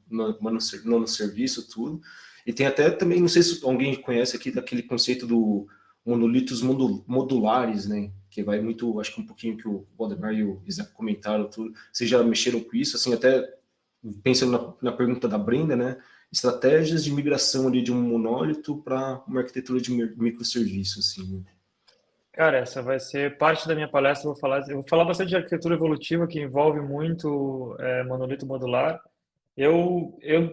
nanoserviço, tudo, E tem até também, não sei se alguém conhece aqui, daquele conceito do monolitos modulares, né? Que vai muito, acho que um pouquinho que o Valdemar e o Isaac comentaram, tudo. Vocês já mexeram com isso? Assim, até pensando na pergunta da Brenda, né? Estratégias de migração ali de um monólito para uma arquitetura de microserviço, assim. Né? Cara, essa vai ser parte da minha palestra. Eu vou falar bastante de arquitetura evolutiva, que envolve muito monolito modular.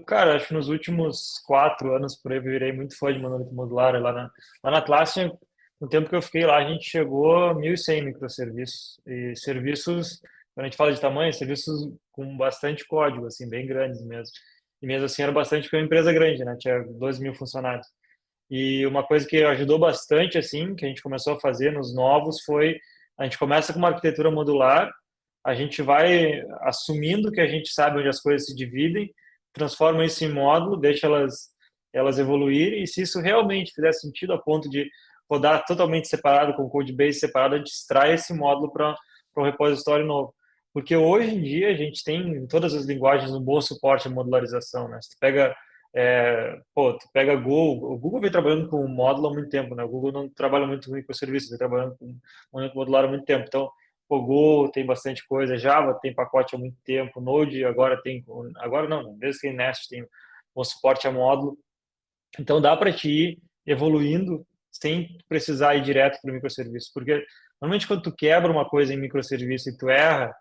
Cara, acho que nos últimos 4 anos por aí eu virei muito fã de monolito modular. Lá na Atlassian, no tempo que eu fiquei lá, a gente chegou a 1.100 microserviços. E serviços, quando a gente fala de tamanho, serviços com bastante código, assim, bem grandes mesmo. E mesmo assim era bastante, porque é uma empresa grande, né? Tinha 2.000 funcionários. E uma coisa que ajudou bastante, assim, que a gente começou a fazer nos novos foi, a gente começa com uma arquitetura modular, a gente vai assumindo que a gente sabe onde as coisas se dividem, transforma isso em módulo, deixa elas evoluírem, e se isso realmente fizer sentido a ponto de rodar totalmente separado, com code base separado, a gente extrai esse módulo para um repositório novo. Porque hoje em dia a gente tem em todas as linguagens um bom suporte à modularização, né? Se tu pega tu pega Google, o Google vem trabalhando com módulo há muito tempo, né? O Google não trabalha muito com microserviços, vem trabalhando com modular há muito tempo. Então, o Go tem bastante coisa, Java tem pacote há muito tempo, Node agora não, desde que Nest tem um suporte a módulo. Então, dá para te ir evoluindo sem precisar ir direto para o microserviço, porque normalmente quando tu quebra uma coisa em microserviço e tu erra,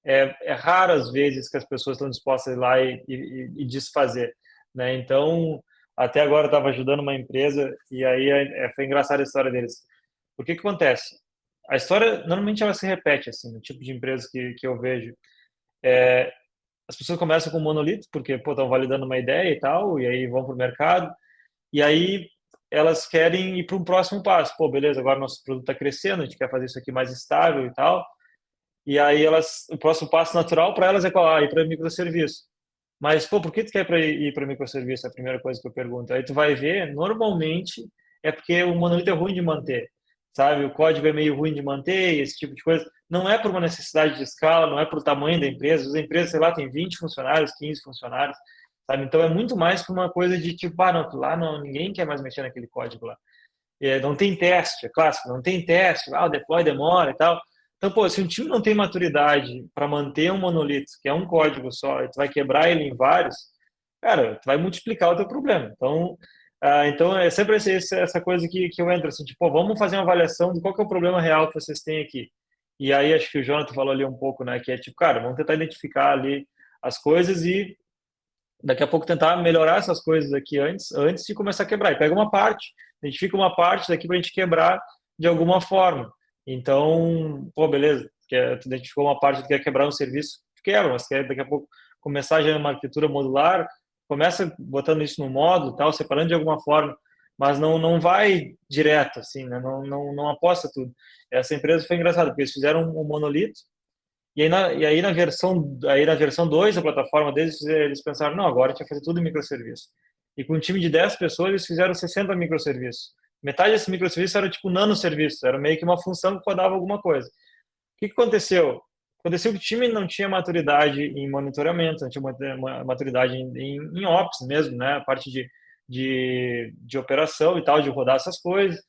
é raro às vezes que as pessoas estão dispostas a ir lá e desfazer, né? Então, até agora eu estava ajudando uma empresa e aí foi engraçada a história deles. Por que acontece? A história, normalmente, ela se repete, assim, no tipo de empresa que eu vejo. As pessoas começam com monolito, porque, estão validando uma ideia e tal, e aí vão para o mercado, e aí elas querem ir para um próximo passo. Beleza, agora nosso produto está crescendo, a gente quer fazer isso aqui mais estável e tal, e aí o próximo passo natural para elas é qual? Ir para microserviço. Mas, por que tu quer ir para microserviço? É a primeira coisa que eu pergunto. Aí tu vai ver, normalmente, é porque o monolito é ruim de manter, sabe? O código é meio ruim de manter, esse tipo de coisa. Não é por uma necessidade de escala, não é por tamanho da empresa. As empresas, sei lá, tem 20 funcionários, 15 funcionários, sabe? Então, é muito mais por uma coisa de tipo, não, ninguém quer mais mexer naquele código lá. Não tem teste, é clássico, não tem teste, o deploy demora e tal. Então, se um time não tem maturidade para manter um monolito, que é um código só, e tu vai quebrar ele em vários, cara, tu vai multiplicar o teu problema. Então é sempre essa coisa que eu entro, assim, tipo, vamos fazer uma avaliação de qual que é o problema real que vocês têm aqui. E aí, acho que o Jonathan falou ali um pouco, né, que é tipo, cara, vamos tentar identificar ali as coisas e daqui a pouco tentar melhorar essas coisas aqui antes de começar a quebrar. E pega uma parte, identifica uma parte daqui para a gente quebrar de alguma forma. Então, beleza, tu identificou uma parte que quer quebrar um serviço, quebra, mas quer daqui a pouco começar já uma arquitetura modular, começa botando isso no módulo, tal, separando de alguma forma, mas não vai direto, assim, né? Não aposta tudo. Essa empresa foi engraçada, porque eles fizeram um monolito, e aí na versão 2 da plataforma deles, eles pensaram, não, agora a gente vai fazer tudo em microserviço. E com um time de 10 pessoas, eles fizeram 60 microserviços. Metade desse microserviço era tipo nanoserviço, era meio que uma função que rodava alguma coisa. O que aconteceu? Aconteceu que o time não tinha maturidade em monitoramento, não tinha maturidade em Ops mesmo, né? A parte de operação e tal, de rodar essas coisas.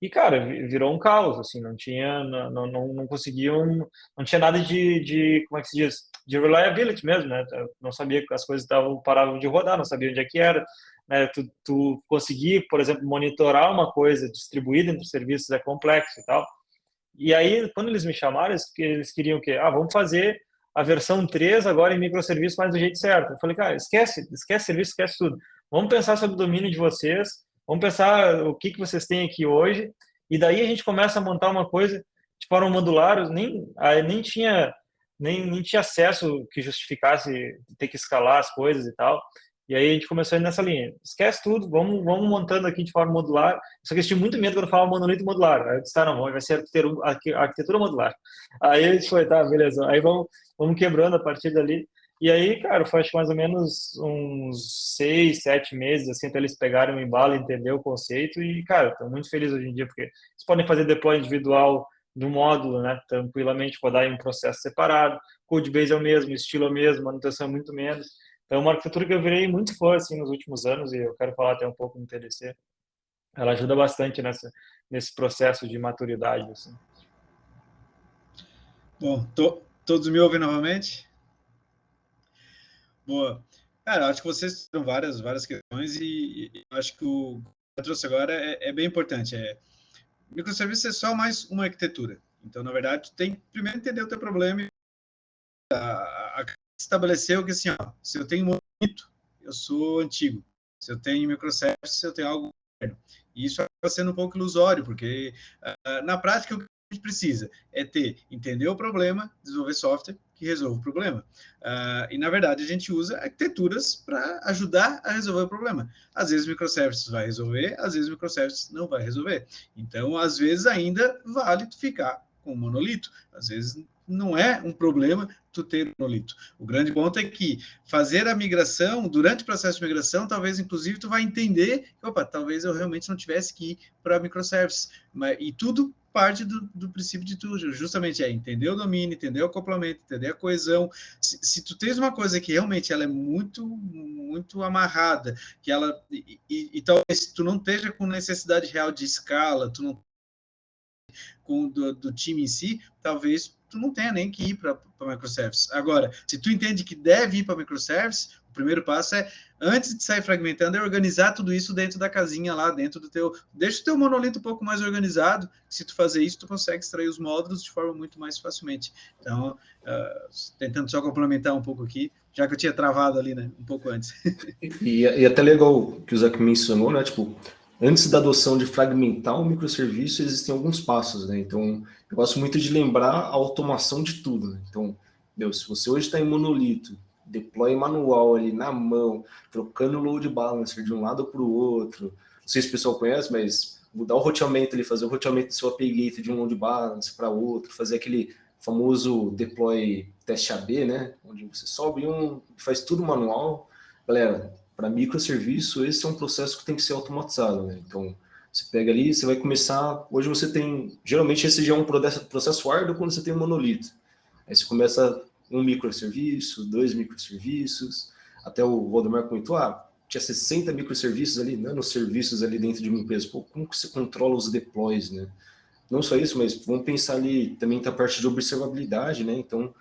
E, cara, virou um caos, assim, não conseguiam, não tinha nada como é que se diz? De reliability mesmo, né? Não sabia que as coisas paravam de rodar, não sabia onde é que era. Né? Tu conseguir, por exemplo, monitorar uma coisa distribuída entre serviços é complexo e tal. E aí, quando eles me chamaram, eles queriam o quê? Vamos fazer a versão 3 agora em microserviço, mas do jeito certo. Eu falei, cara, esquece serviço, esquece tudo. Vamos pensar sobre o domínio de vocês, vamos pensar o que vocês têm aqui hoje, e daí a gente começa a montar uma coisa de forma modular, nem tinha acesso que justificasse ter que escalar as coisas e tal. E aí a gente começou a ir nessa linha. Esquece tudo, vamos montando aqui de forma modular. Só que eu tinha muito medo quando eu falava monolito modular. Aí eu disse, não, vai ser arquitetura modular. Aí a gente foi, tá, beleza. Aí vamos quebrando a partir dali. E aí, cara, foi acho que mais ou menos uns 6, 7 meses, assim, até eles pegarem o embalo, entender o conceito. E, cara, estou muito feliz hoje em dia, porque eles podem fazer deploy individual do módulo, né, tranquilamente, rodar em um processo separado. Codebase é o mesmo, estilo é o mesmo, manutenção é muito menos. Então, é uma arquitetura que eu virei muito fã, assim, nos últimos anos, e eu quero falar até um pouco no TDC. Ela ajuda bastante nesse processo de maturidade, assim. Bom, todos me ouvem novamente? Boa. Cara, acho que vocês tiveram várias questões e acho que o que eu trouxe agora é bem importante. Microserviços é só mais uma arquitetura. Então, na verdade, tu tem que primeiro entender o teu problema e estabeleceu que, assim, ó, se eu tenho monolito, eu sou antigo. Se eu tenho microservices, eu tenho algo moderno. E isso acaba sendo um pouco ilusório, porque na prática o que a gente precisa é entender o problema, desenvolver software que resolva o problema. E, na verdade, a gente usa arquiteturas para ajudar a resolver o problema. Às vezes, microservices vai resolver, às vezes, microservices não vai resolver. Então, às vezes, ainda vale ficar com o monolito. Às vezes, não é um problema tu ter um monolito. O grande ponto é que fazer a migração, durante o processo de migração, talvez, inclusive, tu vai entender que, opa, talvez eu realmente não tivesse que ir para microservices. E tudo parte do princípio de tudo, justamente entender o domínio, entender o acoplamento, entender a coesão. Se tu tens uma coisa que realmente ela é muito amarrada, que ela e talvez tu não esteja com necessidade real de escala, tu não do time em si, talvez tu não tenha nem que ir para microservices. Agora, se tu entende que deve ir para microservices, o primeiro passo é, antes de sair fragmentando, é organizar tudo isso dentro da casinha lá, dentro do teu... Deixa o teu monolito um pouco mais organizado, se tu fazer isso, tu consegue extrair os módulos de forma muito mais facilmente. Então, tentando só complementar um pouco aqui, já que eu tinha travado ali, né, um pouco antes. E até legal que o Zach mencionou, né, tipo, antes da adoção de fragmentar o microserviço, existem alguns passos, né? Então, eu gosto muito de lembrar a automação de tudo, né? Então, se você hoje está em monolito, deploy manual ali na mão, trocando o load balancer de um lado para o outro, não sei se o pessoal conhece, mas mudar o roteamento ali, fazer o roteamento do seu API Gate de um load balancer para outro, fazer aquele famoso deploy teste AB, né? Onde você sobe faz tudo manual. Galera, para microserviço, esse é um processo que tem que ser automatizado, né? Então, você pega ali, você vai começar... Hoje você tem... Geralmente, esse já é um processo árduo quando você tem um monolito. Aí você começa um microserviço, 2 microserviços, até o Valdemar comentou, tinha 60 microserviços ali, nanoserviços ali dentro de uma empresa. Pô, como que você controla os deploys, né? Não só isso, mas vamos pensar ali, também tá a parte de observabilidade, né? Então,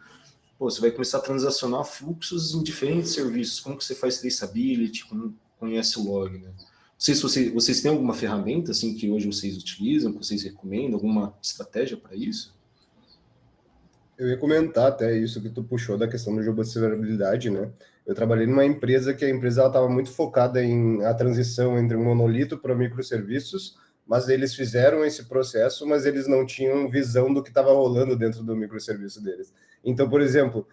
você vai começar a transacionar fluxos em diferentes serviços. Como que você faz traceability, como conhece o log, né? Não sei se vocês têm alguma ferramenta assim que hoje vocês utilizam, que vocês recomendam, alguma estratégia para isso? Eu ia comentar até isso que tu puxou da questão de observabilidade, né? Eu trabalhei numa empresa que a empresa estava muito focada em a transição entre um monolito para microserviços, mas eles fizeram esse processo, mas eles não tinham visão do que estava rolando dentro do microserviço deles. Então, por exemplo,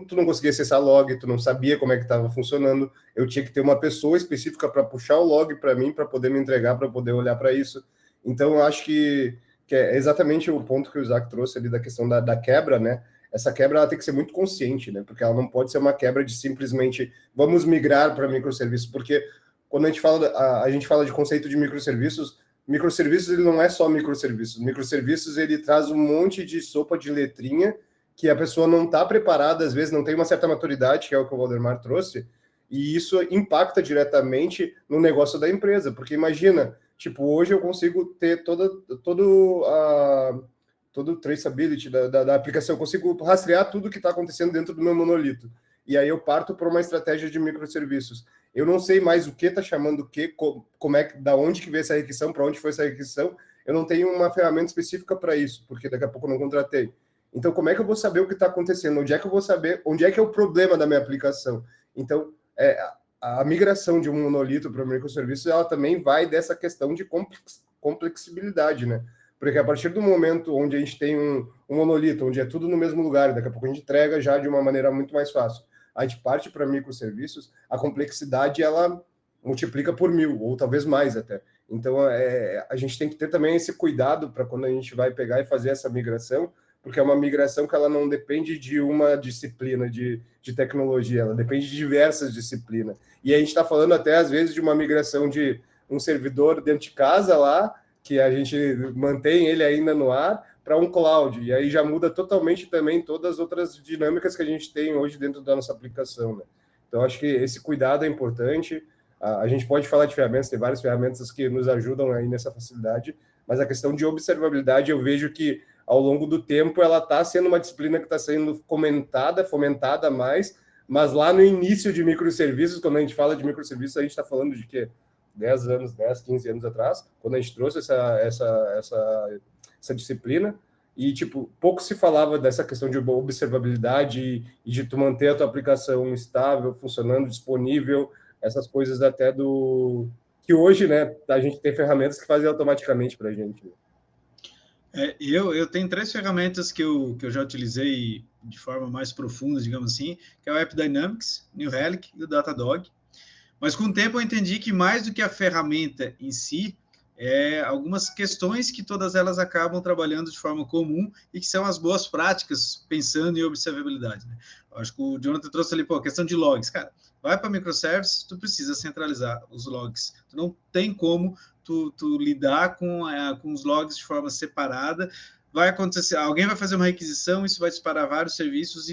tu não conseguia acessar log, tu não sabia como é que estava funcionando, eu tinha que ter uma pessoa específica para puxar o log para mim, para poder me entregar, para poder olhar para isso. Então, eu acho que é exatamente o ponto que o Isaac trouxe ali da questão da quebra, né? Essa quebra ela tem que ser muito consciente, né? Porque ela não pode ser uma quebra de simplesmente vamos migrar para microserviços, porque quando a gente fala de conceito de microserviços ele não é só microserviços. Microserviços ele traz um monte de sopa de letrinha que a pessoa não está preparada, às vezes não tem uma certa maturidade, que é o que o Valdemar trouxe, e isso impacta diretamente no negócio da empresa, porque imagina, tipo, hoje eu consigo ter todo traceability da aplicação, eu consigo rastrear tudo que está acontecendo dentro do meu monolito. E aí eu parto para uma estratégia de microserviços. Eu não sei mais o que está chamando o que, da onde que veio essa requisição, para onde foi essa requisição. Eu não tenho uma ferramenta específica para isso, porque daqui a pouco eu não contratei. Então, como é que eu vou saber o que está acontecendo? Onde é que eu vou saber? Onde é que é o problema da minha aplicação? Então, a migração de um monolito para um microserviço, ela também vai dessa questão de complexibilidade, né? Porque a partir do momento onde a gente tem um monolito, onde é tudo no mesmo lugar, daqui a pouco a gente entrega já de uma maneira muito mais fácil. A gente parte para microserviços, a complexidade ela multiplica por 1000, ou talvez mais até. Então, a gente tem que ter também esse cuidado para quando a gente vai pegar e fazer essa migração, porque é uma migração que ela não depende de uma disciplina de tecnologia, ela depende de diversas disciplinas. E a gente está falando até, às vezes, de uma migração de um servidor dentro de casa lá, que a gente mantém ele ainda no ar, para um cloud. E aí já muda totalmente também todas as outras dinâmicas que a gente tem hoje dentro da nossa aplicação, né? Então, acho que esse cuidado é importante. A gente pode falar de ferramentas, tem várias ferramentas que nos ajudam aí nessa facilidade, mas a questão de observabilidade, eu vejo que ao longo do tempo ela está sendo uma disciplina que está sendo fomentada mais, mas lá no início de microserviços, quando a gente fala de microserviços, a gente está falando de quê? 10, 15 anos atrás, quando a gente trouxe essa disciplina, e, tipo, pouco se falava dessa questão de observabilidade e de tu manter a tua aplicação estável, funcionando, disponível, essas coisas até que hoje, né, a gente tem ferramentas que fazem automaticamente para a gente. Eu tenho 3 ferramentas que eu já utilizei de forma mais profunda, digamos assim, que é o AppDynamics, New Relic e o Datadog. Mas com o tempo eu entendi que mais do que a ferramenta em si, algumas questões que todas elas acabam trabalhando de forma comum e que são as boas práticas pensando em observabilidade, né? Acho que o Jonathan trouxe ali, a questão de logs. Cara, vai para microservices, tu precisa centralizar os logs. Tu não tem como tu lidar com os logs de forma separada. Vai acontecer, alguém vai fazer uma requisição, isso vai disparar vários serviços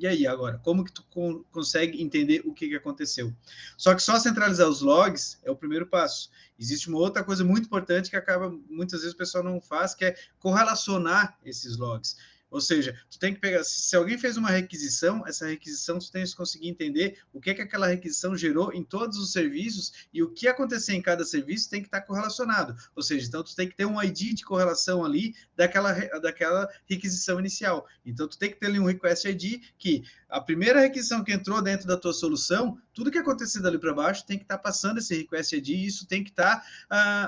e aí, agora? Como que tu consegue entender o que aconteceu? Só que só centralizar os logs é o primeiro passo. Existe uma outra coisa muito importante que acaba, muitas vezes o pessoal não faz, que é correlacionar esses logs. Ou seja, tu tem que pegar, se alguém fez uma requisição, essa requisição tu tem que conseguir entender o que aquela requisição gerou em todos os serviços e o que acontecer em cada serviço tem que estar correlacionado. Ou seja, então tu tem que ter um ID de correlação ali daquela requisição inicial. Então tu tem que ter ali um request ID que a primeira requisição que entrou dentro da tua solução, tudo que acontecer dali para baixo tem que estar passando esse request ID e isso tem que estar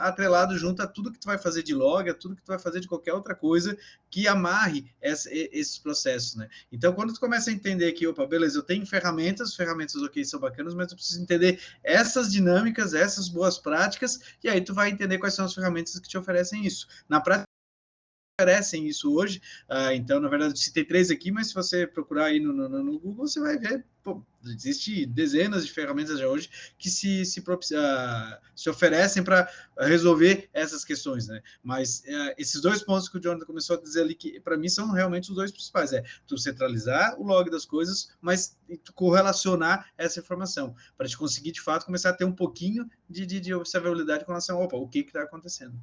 atrelado junto a tudo que tu vai fazer de log, a tudo que tu vai fazer de qualquer outra coisa que amarre esses processos, né? Então, quando tu começa a entender que, opa, beleza, eu tenho ferramentas, ok, são bacanas, mas eu preciso entender essas dinâmicas, essas boas práticas, e aí tu vai entender quais são as ferramentas que te oferecem isso. Na prática, oferecem isso hoje, então, na verdade, citei 3 aqui, mas se você procurar aí no Google, você vai ver, existe dezenas de ferramentas já hoje que se oferecem para resolver essas questões, né? Mas esses 2 pontos que o Jonathan começou a dizer ali, que para mim são realmente os 2 principais, tu centralizar o log das coisas, mas tu correlacionar essa informação, para te conseguir, de fato, começar a ter um pouquinho de observabilidade com relação a, o que está acontecendo.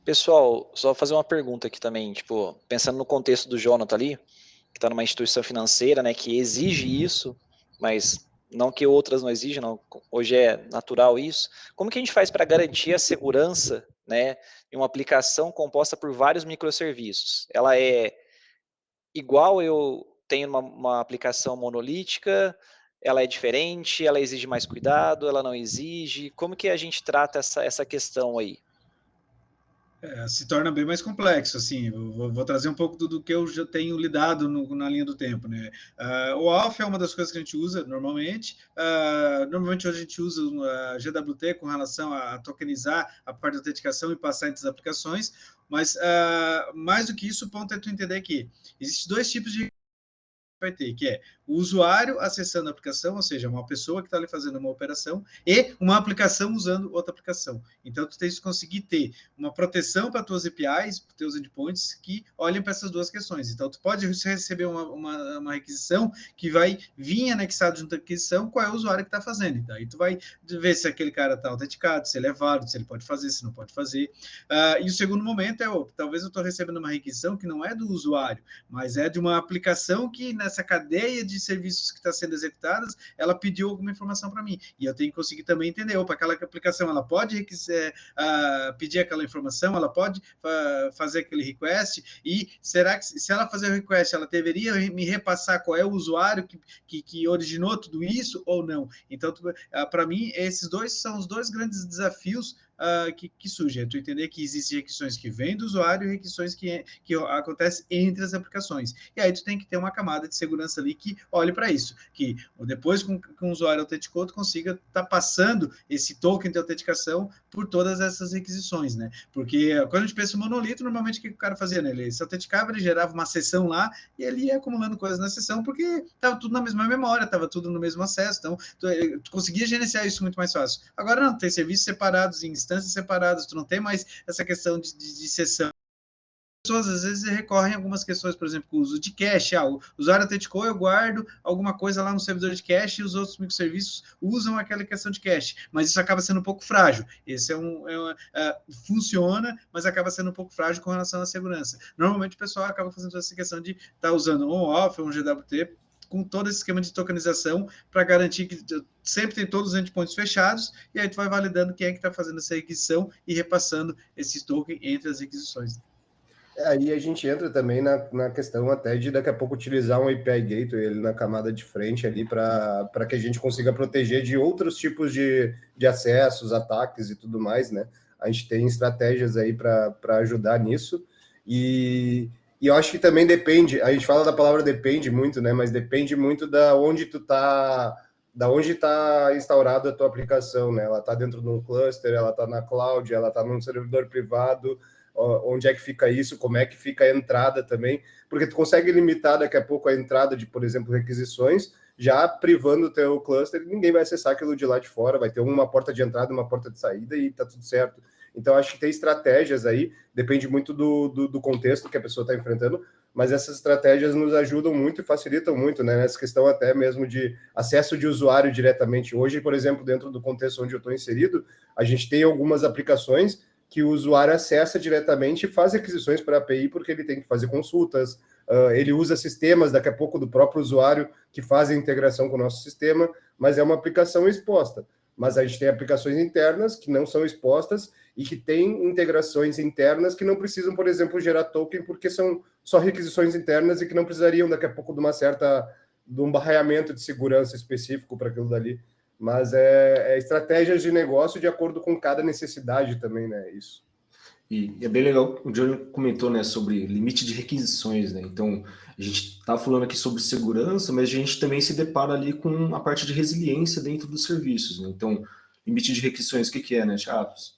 Pessoal, só fazer uma pergunta aqui também, tipo, pensando no contexto do Jonathan ali, que está numa instituição financeira, né, que exige isso, mas não que outras não exijam, não, hoje é natural isso. Como que a gente faz para garantir a segurança, né, em uma aplicação composta por vários microserviços? Ela é igual eu tenho uma aplicação monolítica, ela é diferente, ela exige mais cuidado, ela não exige? Como que a gente trata essa questão aí? Se torna bem mais complexo, assim, eu vou trazer um pouco do que eu já tenho lidado na linha do tempo, né? O Auth é uma das coisas que a gente usa normalmente, hoje a gente usa a GWT com relação a tokenizar a parte da autenticação e passar entre as aplicações, mas mais do que isso, o ponto é tu entender que existem 2 tipos de vai ter, que é o usuário acessando a aplicação, ou seja, uma pessoa que está ali fazendo uma operação, e uma aplicação usando outra aplicação. Então, tu tens que conseguir ter uma proteção para tuas APIs, para teus endpoints, que olhem para essas 2 questões. Então, tu pode receber uma requisição que vai vir anexado junto à requisição qual é o usuário que está fazendo. Então, aí tu vai ver se aquele cara está autenticado, se ele é válido, se ele pode fazer, se não pode fazer. E o segundo momento é, talvez eu estou recebendo uma requisição que não é do usuário, mas é de uma aplicação que nessa cadeia de serviços que está sendo executadas, ela pediu alguma informação para mim. E eu tenho que conseguir também entender, aquela aplicação, ela pode pedir aquela informação, ela pode fazer aquele request, e será que, se ela fazer o request, ela deveria me repassar qual é o usuário que originou tudo isso ou não? Então, para mim, esses são os 2 grandes desafios que surge, é tu entender que existem requisições que vêm do usuário e requisições que acontecem entre as aplicações. E aí tu tem que ter uma camada de segurança ali que olhe para isso, que depois com o usuário autenticou, tu consiga estar passando esse token de autenticação por todas essas requisições, né? Porque quando a gente pensa em monolito, normalmente o que o cara fazia, né? Ele se autenticava, ele gerava uma sessão lá e ele ia acumulando coisas na sessão porque estava tudo na mesma memória, estava tudo no mesmo acesso, então tu conseguia gerenciar isso muito mais fácil. Agora não, tem serviços separados em instâncias separadas, tu não tem mais essa questão de sessão. pessoas às vezes recorrem a algumas questões, por exemplo, com o uso de cache. O usuário autenticou, eu guardo alguma coisa lá no servidor de cache e os outros microserviços usam aquela questão de cache, mas isso acaba sendo um pouco frágil. Esse funciona, mas acaba sendo um pouco frágil com relação à segurança. Normalmente o pessoal acaba fazendo essa questão de estar usando on-off ou um GWT com todo esse esquema de tokenização para garantir que sempre tem todos os endpoints fechados, e aí tu vai validando quem é que está fazendo essa requisição e repassando esse token entre as requisições. Aí a gente entra também na questão até de daqui a pouco utilizar um API Gateway ele na camada de frente ali para que a gente consiga proteger de outros tipos de acessos, ataques e tudo mais, né? A gente tem estratégias aí para ajudar nisso, e eu acho que também depende, a gente fala da palavra depende muito, né? Mas depende muito da onde está instaurada a tua aplicação, né? Ela está dentro de um cluster, ela está na cloud, ela está num servidor privado. Onde é que fica isso, como é que fica a entrada também, porque tu consegue limitar daqui a pouco a entrada de, por exemplo, requisições, já privando o teu cluster, ninguém vai acessar aquilo de lá de fora, vai ter uma porta de entrada e uma porta de saída e tá tudo certo. Então, acho que tem estratégias aí, depende muito do contexto que a pessoa está enfrentando, mas essas estratégias nos ajudam muito e facilitam muito, né, nessa questão até mesmo de acesso de usuário diretamente. Hoje, por exemplo, dentro do contexto onde eu estou inserido, a gente tem algumas aplicações que o usuário acessa diretamente e faz requisições para a API, porque ele tem que fazer consultas, ele usa sistemas, daqui a pouco, do próprio usuário, que fazem integração com o nosso sistema, mas é uma aplicação exposta. Mas a gente tem aplicações internas que não são expostas e que têm integrações internas que não precisam, por exemplo, gerar token, porque são só requisições internas e que não precisariam, daqui a pouco, de um barreamento de segurança específico para aquilo dali. Mas é estratégias de negócio de acordo com cada necessidade também, né? Isso. E é bem legal, o Johnny comentou, né, sobre limite de requisições, né? Então, a gente está falando aqui sobre segurança, mas a gente também se depara ali com a parte de resiliência dentro dos serviços, né? Então, limite de requisições, o que é, né?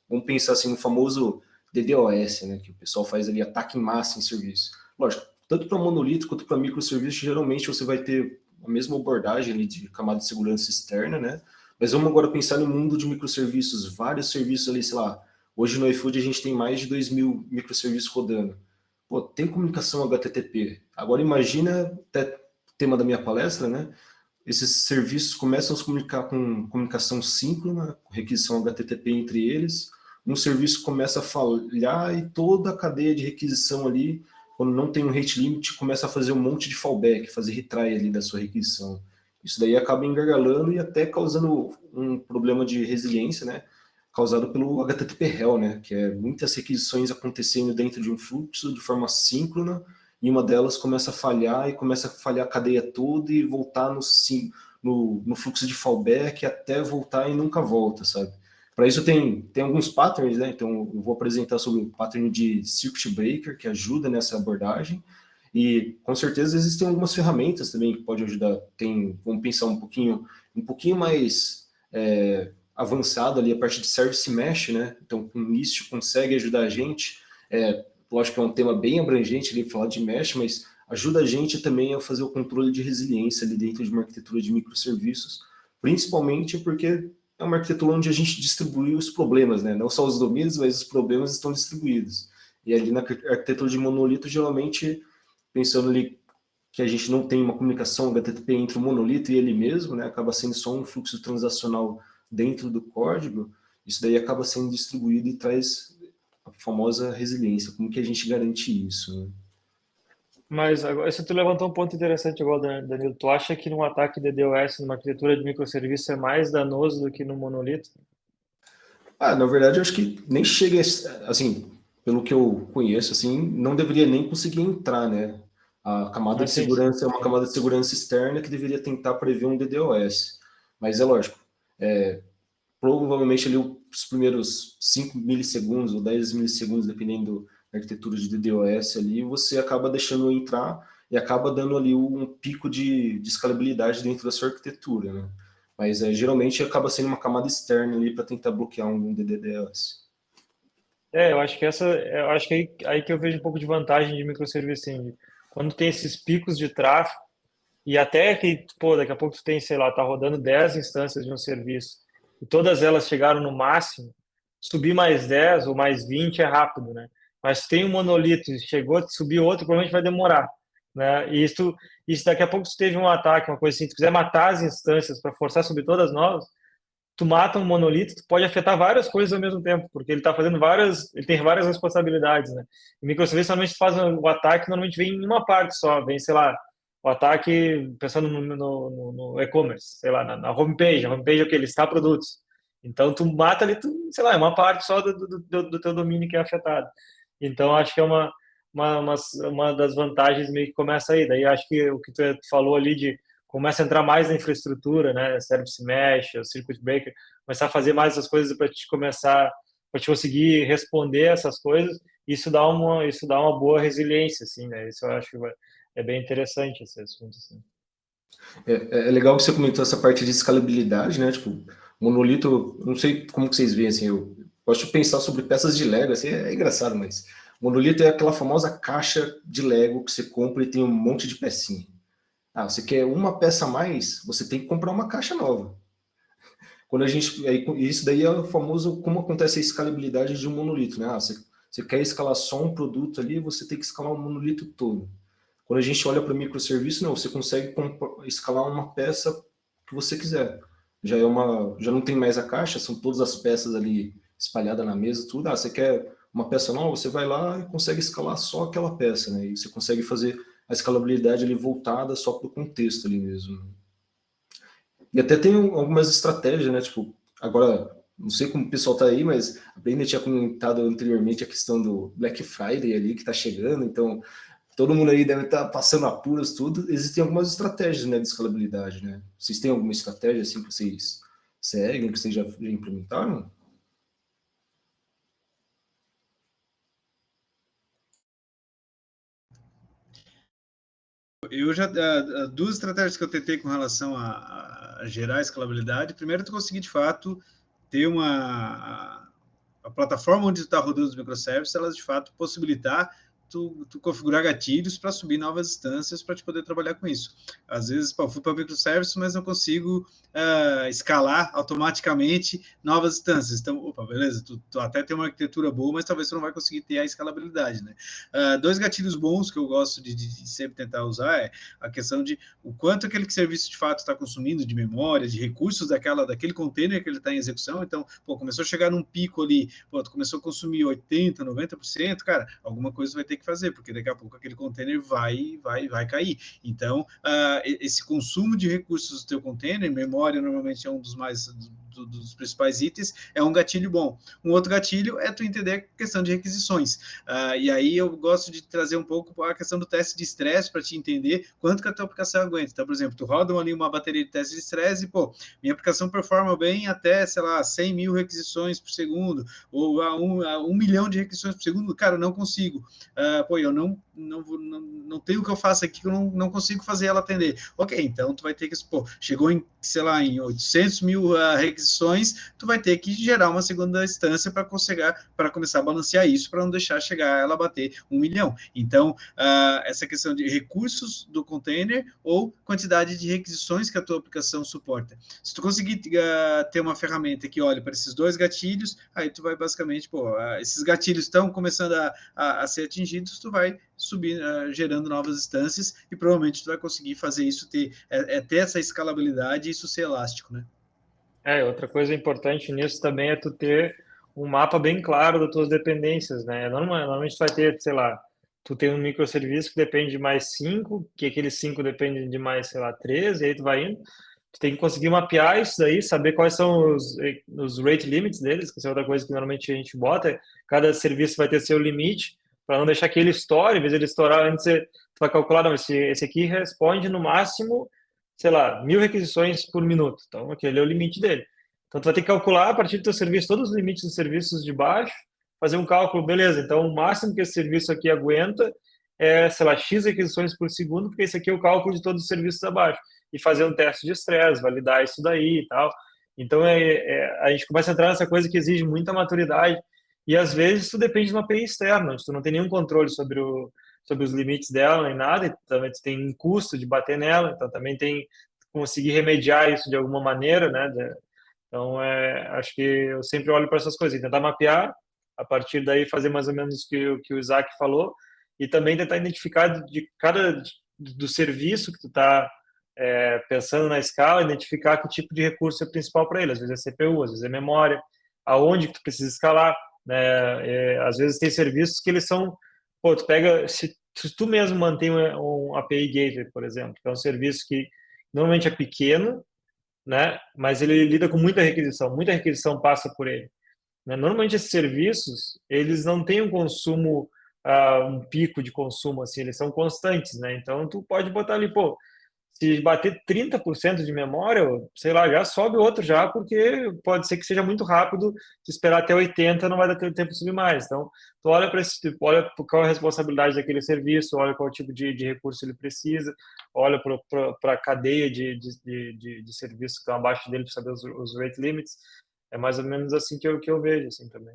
Vamos pensar assim no famoso DDoS, né? Que o pessoal faz ali ataque em massa em serviço. Lógico, tanto para monolito quanto para microserviço, geralmente você vai ter a mesma abordagem ali de camada de segurança externa, né? Mas vamos agora pensar no mundo de microserviços, vários serviços ali, sei lá, hoje no iFood a gente tem mais de 2.000 microserviços rodando. Pô, tem comunicação HTTP. Agora imagina, até o tema da minha palestra, né? Esses serviços começam a se comunicar com comunicação síncrona, requisição HTTP entre eles, um serviço começa a falhar e toda a cadeia de requisição ali, quando não tem um rate limit, começa a fazer um monte de fallback, fazer retry ali da sua requisição. Isso daí acaba engargalando e até causando um problema de resiliência, né? Causado pelo HTTP hell, né? Que é muitas requisições acontecendo dentro de um fluxo de forma síncrona, e uma delas começa a falhar a cadeia toda e voltar no fluxo de fallback até voltar e nunca volta, sabe? Para isso tem alguns patterns, né? Então eu vou apresentar sobre o pattern de Circuit Breaker, que ajuda nessa abordagem, e com certeza existem algumas ferramentas também que podem ajudar. Vamos pensar um pouquinho mais avançado ali, a parte de Service Mesh, né? Então com isso consegue ajudar a gente. Lógico que é um tema bem abrangente ali, falar de Mesh, mas ajuda a gente também a fazer o controle de resiliência ali dentro de uma arquitetura de microserviços, principalmente porque é uma arquitetura onde a gente distribui os problemas, né? Não só os domínios, mas os problemas estão distribuídos. E ali na arquitetura de monolito, geralmente, pensando ali que a gente não tem uma comunicação HTTP entre o monolito e ele mesmo, né? Acaba sendo só um fluxo transacional dentro do código, isso daí acaba sendo distribuído e traz a famosa resiliência. Como que a gente garante isso, né? Mas agora, se tu levantou um ponto interessante agora, Danilo, tu acha que num ataque de DDoS, numa arquitetura de microserviço, é mais danoso do que no monolito? Na verdade, eu acho que nem chega, assim, pelo que eu conheço, assim, não deveria nem conseguir entrar, né? A camada de segurança é uma camada de segurança externa que deveria tentar prever um DDoS. Mas é lógico, provavelmente ali os primeiros 5 milissegundos ou 10 milissegundos, dependendo da arquitetura de DDoS ali, você acaba deixando entrar e acaba dando ali um pico de escalabilidade dentro da sua arquitetura, né? Mas geralmente acaba sendo uma camada externa ali para tentar bloquear um DDoS. Eu acho que aí que eu vejo um pouco de vantagem de microserviço, assim, quando tem esses picos de tráfego, e até que, daqui a pouco tu tem, sei lá, tá rodando 10 instâncias de um serviço, e todas elas chegaram no máximo, subir mais 10 ou mais 20 é rápido, né? mas se tem um monolito e chegou a subir outro, provavelmente vai demorar, né? E isso daqui a pouco se teve um ataque, uma coisa assim, se tu quiser matar as instâncias para forçar a subir todas novas, tu mata um monolito, tu pode afetar várias coisas ao mesmo tempo, porque ele está fazendo ele tem várias responsabilidades, né? E microserviço normalmente faz o ataque, normalmente vem em uma parte só, vem, sei lá, o ataque pensando no e-commerce, sei lá, na homepage. A homepage é o que? Listar produtos. Então, tu mata ali, sei lá, é uma parte só do teu domínio que é afetado. Então, acho que é uma das vantagens meio que começa aí. Daí, acho que o que tu falou ali de começa a entrar mais na infraestrutura, né, Service Mesh, o Circuit Breaker, começar a fazer mais essas coisas para te conseguir responder essas coisas, isso dá uma boa resiliência, assim, né? Isso eu acho que é bem interessante esse assunto, assim. É legal que você comentou essa parte de escalabilidade, né? Tipo, monolito, não sei como que vocês veem, assim, eu gosto de pensar sobre peças de Lego, assim, é engraçado, mas monolito é aquela famosa caixa de Lego que você compra e tem um monte de pecinha. Ah, você quer uma peça a mais, você tem que comprar uma caixa nova. Quando isso daí é o famoso como acontece a escalabilidade de um monolito, né? Ah, você quer escalar só um produto ali, você tem que escalar um monolito todo. Quando a gente olha para microserviço, não, você consegue escalar uma peça que você quiser. Já não tem mais a caixa, são todas as peças ali espalhadas na mesa, tudo. Ah, você quer uma peça nova, você vai lá e consegue escalar só aquela peça, né? E você consegue fazer a escalabilidade ali voltada só para o contexto ali mesmo. E até tem algumas estratégias, né? Tipo, agora, não sei como o pessoal tá aí, mas a Brenda tinha comentado anteriormente a questão do Black Friday ali que tá chegando, então todo mundo aí deve estar passando apuros, tudo. Existem algumas estratégias, né, de escalabilidade, né? Vocês têm alguma estratégia assim que vocês seguem, que vocês já implementaram? Eu já duas estratégias que eu tentei com relação a gerar escalabilidade. Primeiro, tu conseguir de fato ter a plataforma onde está rodando os microservices, elas de fato possibilitar tu configurar gatilhos para subir novas instâncias para te poder trabalhar com isso. Às vezes, pô, fui para microservice, mas não consigo escalar automaticamente novas instâncias. Então, opa, beleza, tu até tem uma arquitetura boa, mas talvez tu não vai conseguir ter a escalabilidade, né? Dois gatilhos bons que eu gosto de sempre tentar usar é a questão de o quanto aquele serviço de fato está consumindo de memória, de recursos daquele container que ele está em execução. Então, pô, começou a chegar num pico ali, pô, tu começou a consumir 80%, 90%, cara, alguma coisa vai ter que fazer, porque daqui a pouco aquele container vai cair. Então, esse consumo de recursos do teu container, memória normalmente é um dos dos principais itens, é um gatilho bom. Um outro gatilho é tu entender a questão de requisições. E aí eu gosto de trazer um pouco a questão do teste de estresse para te entender quanto que a tua aplicação aguenta. Então, por exemplo, tu roda ali uma bateria de teste de estresse e, pô, minha aplicação performa bem até, sei lá, 100 mil requisições por segundo, ou a 1 milhão de requisições por segundo, cara, eu não consigo. Pô, eu não tenho o que eu faço aqui, que eu não consigo fazer ela atender. Ok, então tu vai ter que, pô, chegou em, sei lá, em 800 mil requisições, tu vai ter que gerar uma segunda instância para começar a balancear isso, para não deixar chegar ela bater 1 milhão. Então, essa questão de recursos do container ou quantidade de requisições que a tua aplicação suporta. Se tu conseguir ter uma ferramenta que olhe para esses dois gatilhos, aí tu vai basicamente, pô, esses gatilhos estão começando a ser atingidos, tu vai subir, gerando novas instâncias e provavelmente tu vai conseguir fazer isso, ter essa escalabilidade e isso ser elástico, né? Outra coisa importante nisso também é tu ter um mapa bem claro das tuas dependências, né? Normalmente tu vai ter, sei lá, tu tem um microserviço que depende de mais 5, que aqueles 5 dependem de mais, sei lá, 3, e aí tu vai indo. Tu tem que conseguir mapear isso daí, saber quais são os rate limits deles, que é outra coisa que normalmente a gente bota. Cada serviço vai ter seu limite, para não deixar que ele estoure. Em vez de ele estourar antes, tu vai calcular, não, esse aqui responde no máximo, sei lá, 1000 requisições por minuto. Então, aquele é o limite dele. Então, tu vai ter que calcular a partir do teu serviço todos os limites dos serviços de baixo, fazer um cálculo, beleza, então o máximo que esse serviço aqui aguenta é, sei lá, X requisições por segundo, porque esse aqui é o cálculo de todos os serviços abaixo. E fazer um teste de estresse, validar isso daí e tal. Então, a gente começa a entrar nessa coisa que exige muita maturidade. E, às vezes, tu depende de uma API externa, onde tu não tem nenhum controle sobre os limites dela, nem nada. E também tu tem um custo de bater nela. Então, também tem conseguir remediar isso de alguma maneira, né? Então, acho que eu sempre olho para essas coisas. Tentar mapear a partir daí fazer mais ou menos o que o Isaac falou, e também tentar identificar do serviço que tu está pensando na escala, identificar que tipo de recurso é principal para ele. Às vezes é CPU, às vezes é memória, aonde que tu precisa escalar, né? Às vezes tem serviços que eles são, pô, tu pega, se tu mesmo mantém um API Gateway, por exemplo, que é um serviço que normalmente é pequeno, né? Mas ele lida com muita requisição passa por ele, né? Normalmente esses serviços, eles não têm um consumo, um pico de consumo, assim, eles são constantes, né? Então, tu pode botar ali, pô, se bater 30% de memória, sei lá, já sobe outro já, porque pode ser que seja muito rápido, se esperar até 80 não vai dar tempo de subir mais. Então, tu olha para esse tipo, olha qual é a responsabilidade daquele serviço, olha qual tipo de recurso ele precisa, olha para a cadeia de serviços que estão abaixo dele para saber os rate limits. É mais ou menos assim que eu vejo, assim, também.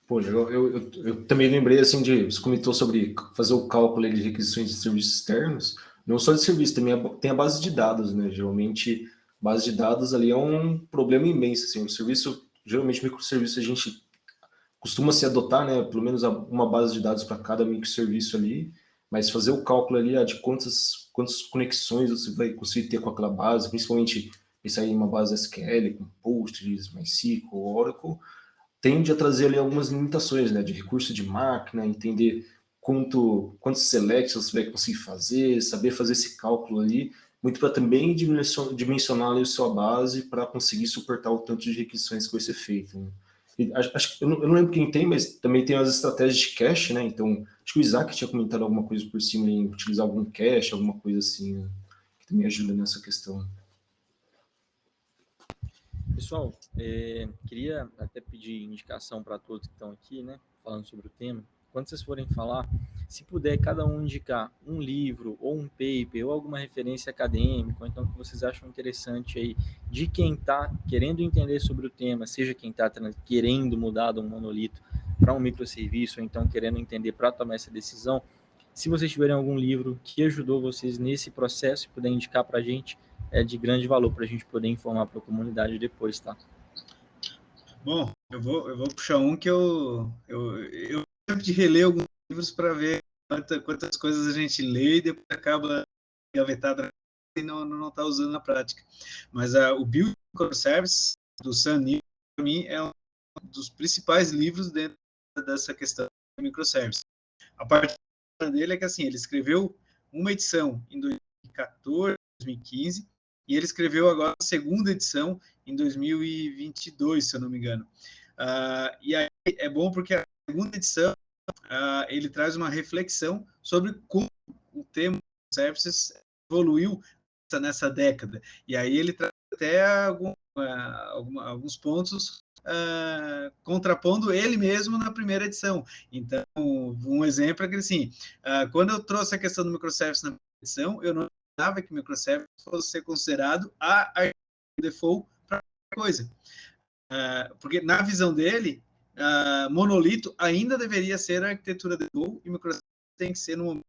Pô, legal. Eu também lembrei, assim, você comentou sobre fazer o cálculo de requisições de serviços externos, não só de serviço, também tem a base de dados, né? Geralmente, base de dados ali é um problema imenso, assim, o serviço, geralmente microserviço a gente costuma se adotar, né? Pelo menos uma base de dados para cada microserviço ali, mas fazer o cálculo ali de quantas conexões você vai conseguir ter com aquela base, principalmente pensar em uma base SQL, com Postgres, MySQL, Oracle, tende a trazer ali algumas limitações, né, de recurso de máquina, entender quantos selects você vai conseguir fazer, saber fazer esse cálculo ali, muito para também dimensionar ali a sua base para conseguir suportar o tanto de requisições que vai ser feito, né? Eu não lembro quem tem, mas também tem as estratégias de cache, né? Então, acho que o Isaac tinha comentado alguma coisa por cima em utilizar algum cache, alguma coisa assim, né, que também ajuda nessa questão. Pessoal, queria até pedir indicação para todos que estão aqui, né, falando sobre o tema. Quando vocês forem falar, se puder cada um indicar um livro, ou um paper, ou alguma referência acadêmica, ou então que vocês acham interessante aí, de quem está querendo entender sobre o tema, seja quem está querendo mudar de um monolito para um microserviço, ou então querendo entender para tomar essa decisão. Se vocês tiverem algum livro que ajudou vocês nesse processo e puder indicar para a gente, é de grande valor para a gente poder informar para a comunidade depois, tá? Bom, eu vou puxar um que eu sempre de reler alguns livros para ver quantas coisas a gente lê e depois acaba engavetado e não está usando na prática. Mas o Build Microservices, do Sam Neill, para mim, é um dos principais livros dentro dessa questão de microservices. A parte dele é que, assim, ele escreveu uma edição em 2014, 2015, e ele escreveu agora a segunda edição em 2022, se eu não me engano. E aí é bom porque a segunda edição ele traz uma reflexão sobre como o tema services evoluiu nessa década. E aí ele traz até alguns pontos contrapondo ele mesmo na primeira edição. Então, um exemplo é que, assim, quando eu trouxe a questão do microservice na primeira edição, eu não imaginava que microservice fosse ser considerado a arquitetura default para coisa. Porque na visão dele, monolito ainda deveria ser a arquitetura default e microservice tem que ser no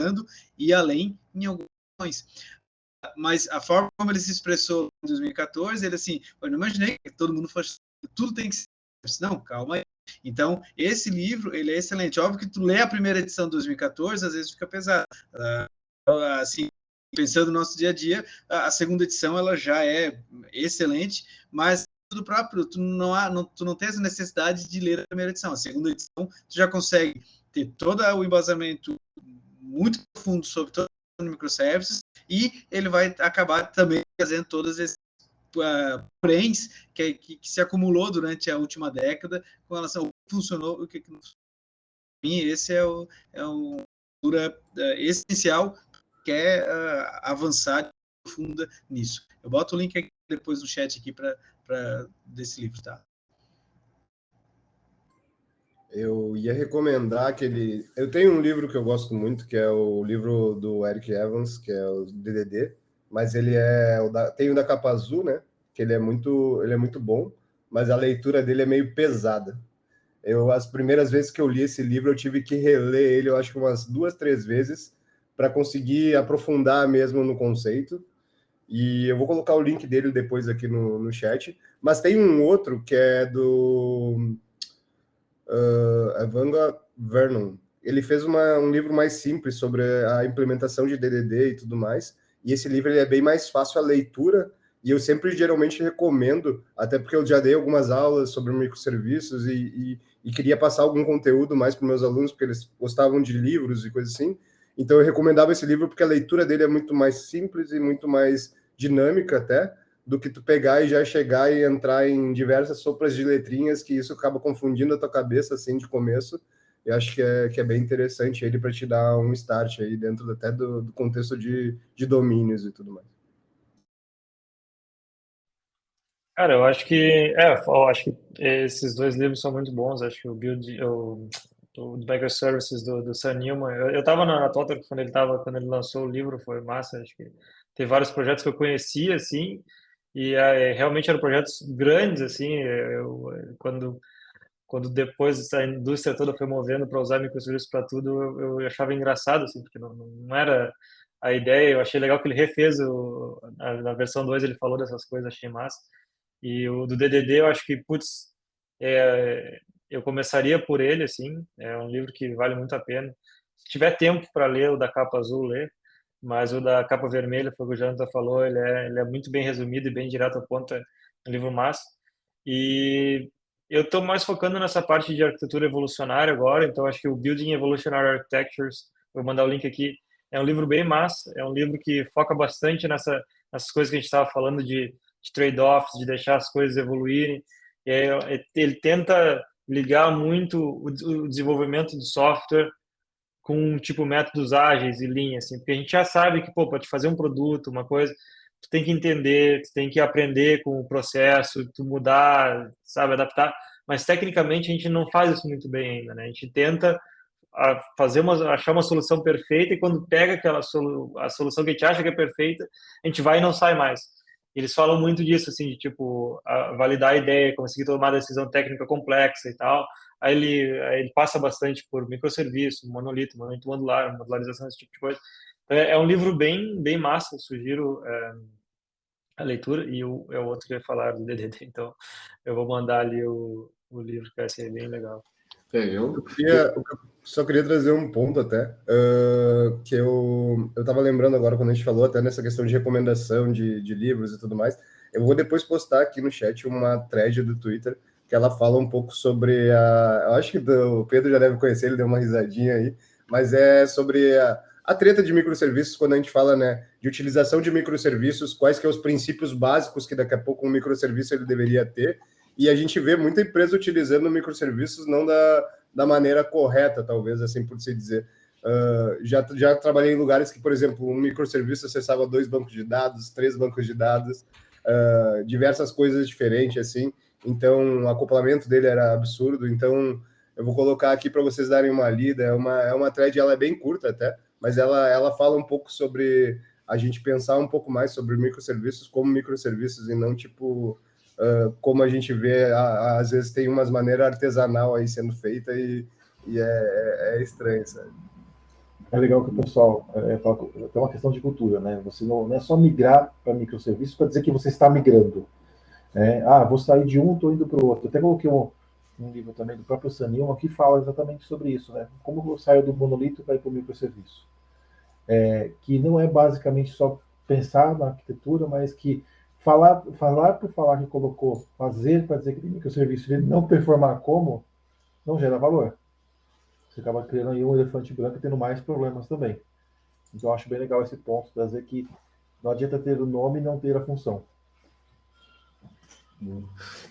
momento e além em algumas questões. Mas a forma como ele se expressou em 2014, ele assim, eu não imaginei que todo mundo fosse, tudo tem que ser, não, calma aí. Então, esse livro, ele é excelente. Óbvio que tu lê a primeira edição de 2014, às vezes fica pesado. Assim, pensando no nosso dia a dia, a segunda edição, ela já é excelente, mas tudo próprio, tu não tem essa necessidade de ler a primeira edição. A segunda edição, tu já consegue ter todo o embasamento muito profundo sobre todo o microservices, e ele vai acabar também fazendo todos esses poréns que se acumulou durante a última década com relação ao que funcionou e o que não funcionou. Esse é o essencial, que é avançar profunda nisso. Eu boto o link aqui depois no chat aqui desse livro, tá? Eu ia recomendar aquele... Eu tenho um livro que eu gosto muito, que é o livro do Eric Evans, que é o DDD, mas ele tem o da capa azul, né? Que ele é muito bom, mas a leitura dele é meio pesada. As primeiras vezes que eu li esse livro, eu tive que reler ele, eu acho que umas 2, 3 vezes, para conseguir aprofundar mesmo no conceito. E eu vou colocar o link dele depois aqui no chat. Mas tem um outro que é do Evander Vernon. Ele fez um livro mais simples sobre a implementação de DDD e tudo mais. E esse livro ele é bem mais fácil a leitura. E eu sempre, geralmente, recomendo, até porque eu já dei algumas aulas sobre microserviços e queria passar algum conteúdo mais para meus alunos, porque eles gostavam de livros e coisas assim. Então, eu recomendava esse livro porque a leitura dele é muito mais simples e muito mais dinâmica até, do que tu pegar e já chegar e entrar em diversas sopas de letrinhas, que isso acaba confundindo a tua cabeça, assim, de começo. Eu acho que é bem interessante ele para te dar um start aí dentro até do contexto de domínios e tudo mais. Cara, eu acho que esses dois livros são muito bons. Acho que o Microservices do Sam Newman. Eu tava na Totter quando ele lançou o livro, foi massa. Acho que teve vários projetos que eu conhecia assim, e realmente eram projetos grandes assim. Quando depois a indústria toda foi movendo para usar microserviços para tudo, eu achava engraçado assim, porque não era a ideia. Eu achei legal que ele refez na versão 2, ele falou dessas coisas, achei massa. E o do DDD, eu acho que, putz, eu começaria por ele, assim, é um livro que vale muito a pena. Se tiver tempo para ler o da capa azul, ler, mas o da capa vermelha, foi o que o Jonathan falou, ele é muito bem resumido e bem direto ao ponto, é um livro massa. E eu estou mais focando nessa parte de arquitetura evolucionária agora, então acho que o Building Evolutionary Architectures, vou mandar o link aqui, é um livro bem massa, é um livro que foca bastante nessas coisas que a gente estava falando de trade-offs, de deixar as coisas evoluírem. Ele tenta ligar muito o desenvolvimento do software com tipo métodos ágeis e linhas, assim, porque a gente já sabe que, pô, para te fazer um produto, uma coisa, tu tem que entender, tu tem que aprender com o processo, tu mudar, sabe, adaptar, mas tecnicamente a gente não faz isso muito bem ainda, né? A gente tenta achar uma solução perfeita e quando pega a solução que a gente acha que é perfeita, a gente vai e não sai mais. Eles falam muito disso, assim, de tipo, validar a ideia, conseguir tomar decisão técnica complexa e tal. Aí ele passa bastante por microserviço, monolito modular, modularização, esse tipo de coisa. É um livro bem massa, sugiro a leitura. E o outro que ia falar do DDD, então eu vou mandar ali o livro, que vai ser bem legal. Eu só queria trazer um ponto até, que eu estava lembrando agora quando a gente falou até nessa questão de recomendação de livros e tudo mais. Eu vou depois postar aqui no chat uma thread do Twitter que ela fala um pouco sobre eu acho que o Pedro já deve conhecer, ele deu uma risadinha aí, mas é sobre a treta de microserviços, quando a gente fala, né, de utilização de microserviços, quais que são os princípios básicos que daqui a pouco um microserviço ele deveria ter. E a gente vê muita empresa utilizando microserviços não da maneira correta, talvez, assim por se dizer. Já trabalhei em lugares que, por exemplo, um microserviço acessava 2 bancos de dados, 3 bancos de dados, diversas coisas diferentes, assim. Então, o acoplamento dele era absurdo. Então, eu vou colocar aqui para vocês darem uma lida. É uma thread, ela é bem curta até, mas ela fala um pouco sobre a gente pensar um pouco mais sobre microserviços como microserviços e não, tipo... como a gente vê, às vezes tem umas maneiras artesanal aí sendo feita e é estranho, sabe? É legal que o pessoal tem uma questão de cultura, né? Você não é só migrar para microserviços para dizer que você está migrando. Vou sair de um, estou indo para o outro. Eu até coloquei um livro também do próprio Sam Newman que fala exatamente sobre isso, né? Como eu saio do monolito para ir para o microserviço. Que não é basicamente só pensar na arquitetura, mas que falar por falar que colocou, fazer para dizer que tem microserviço, ele não performar como, não gera valor. Você acaba criando aí um elefante branco e tendo mais problemas também. Então eu acho bem legal esse ponto, trazer que não adianta ter o nome e não ter a função.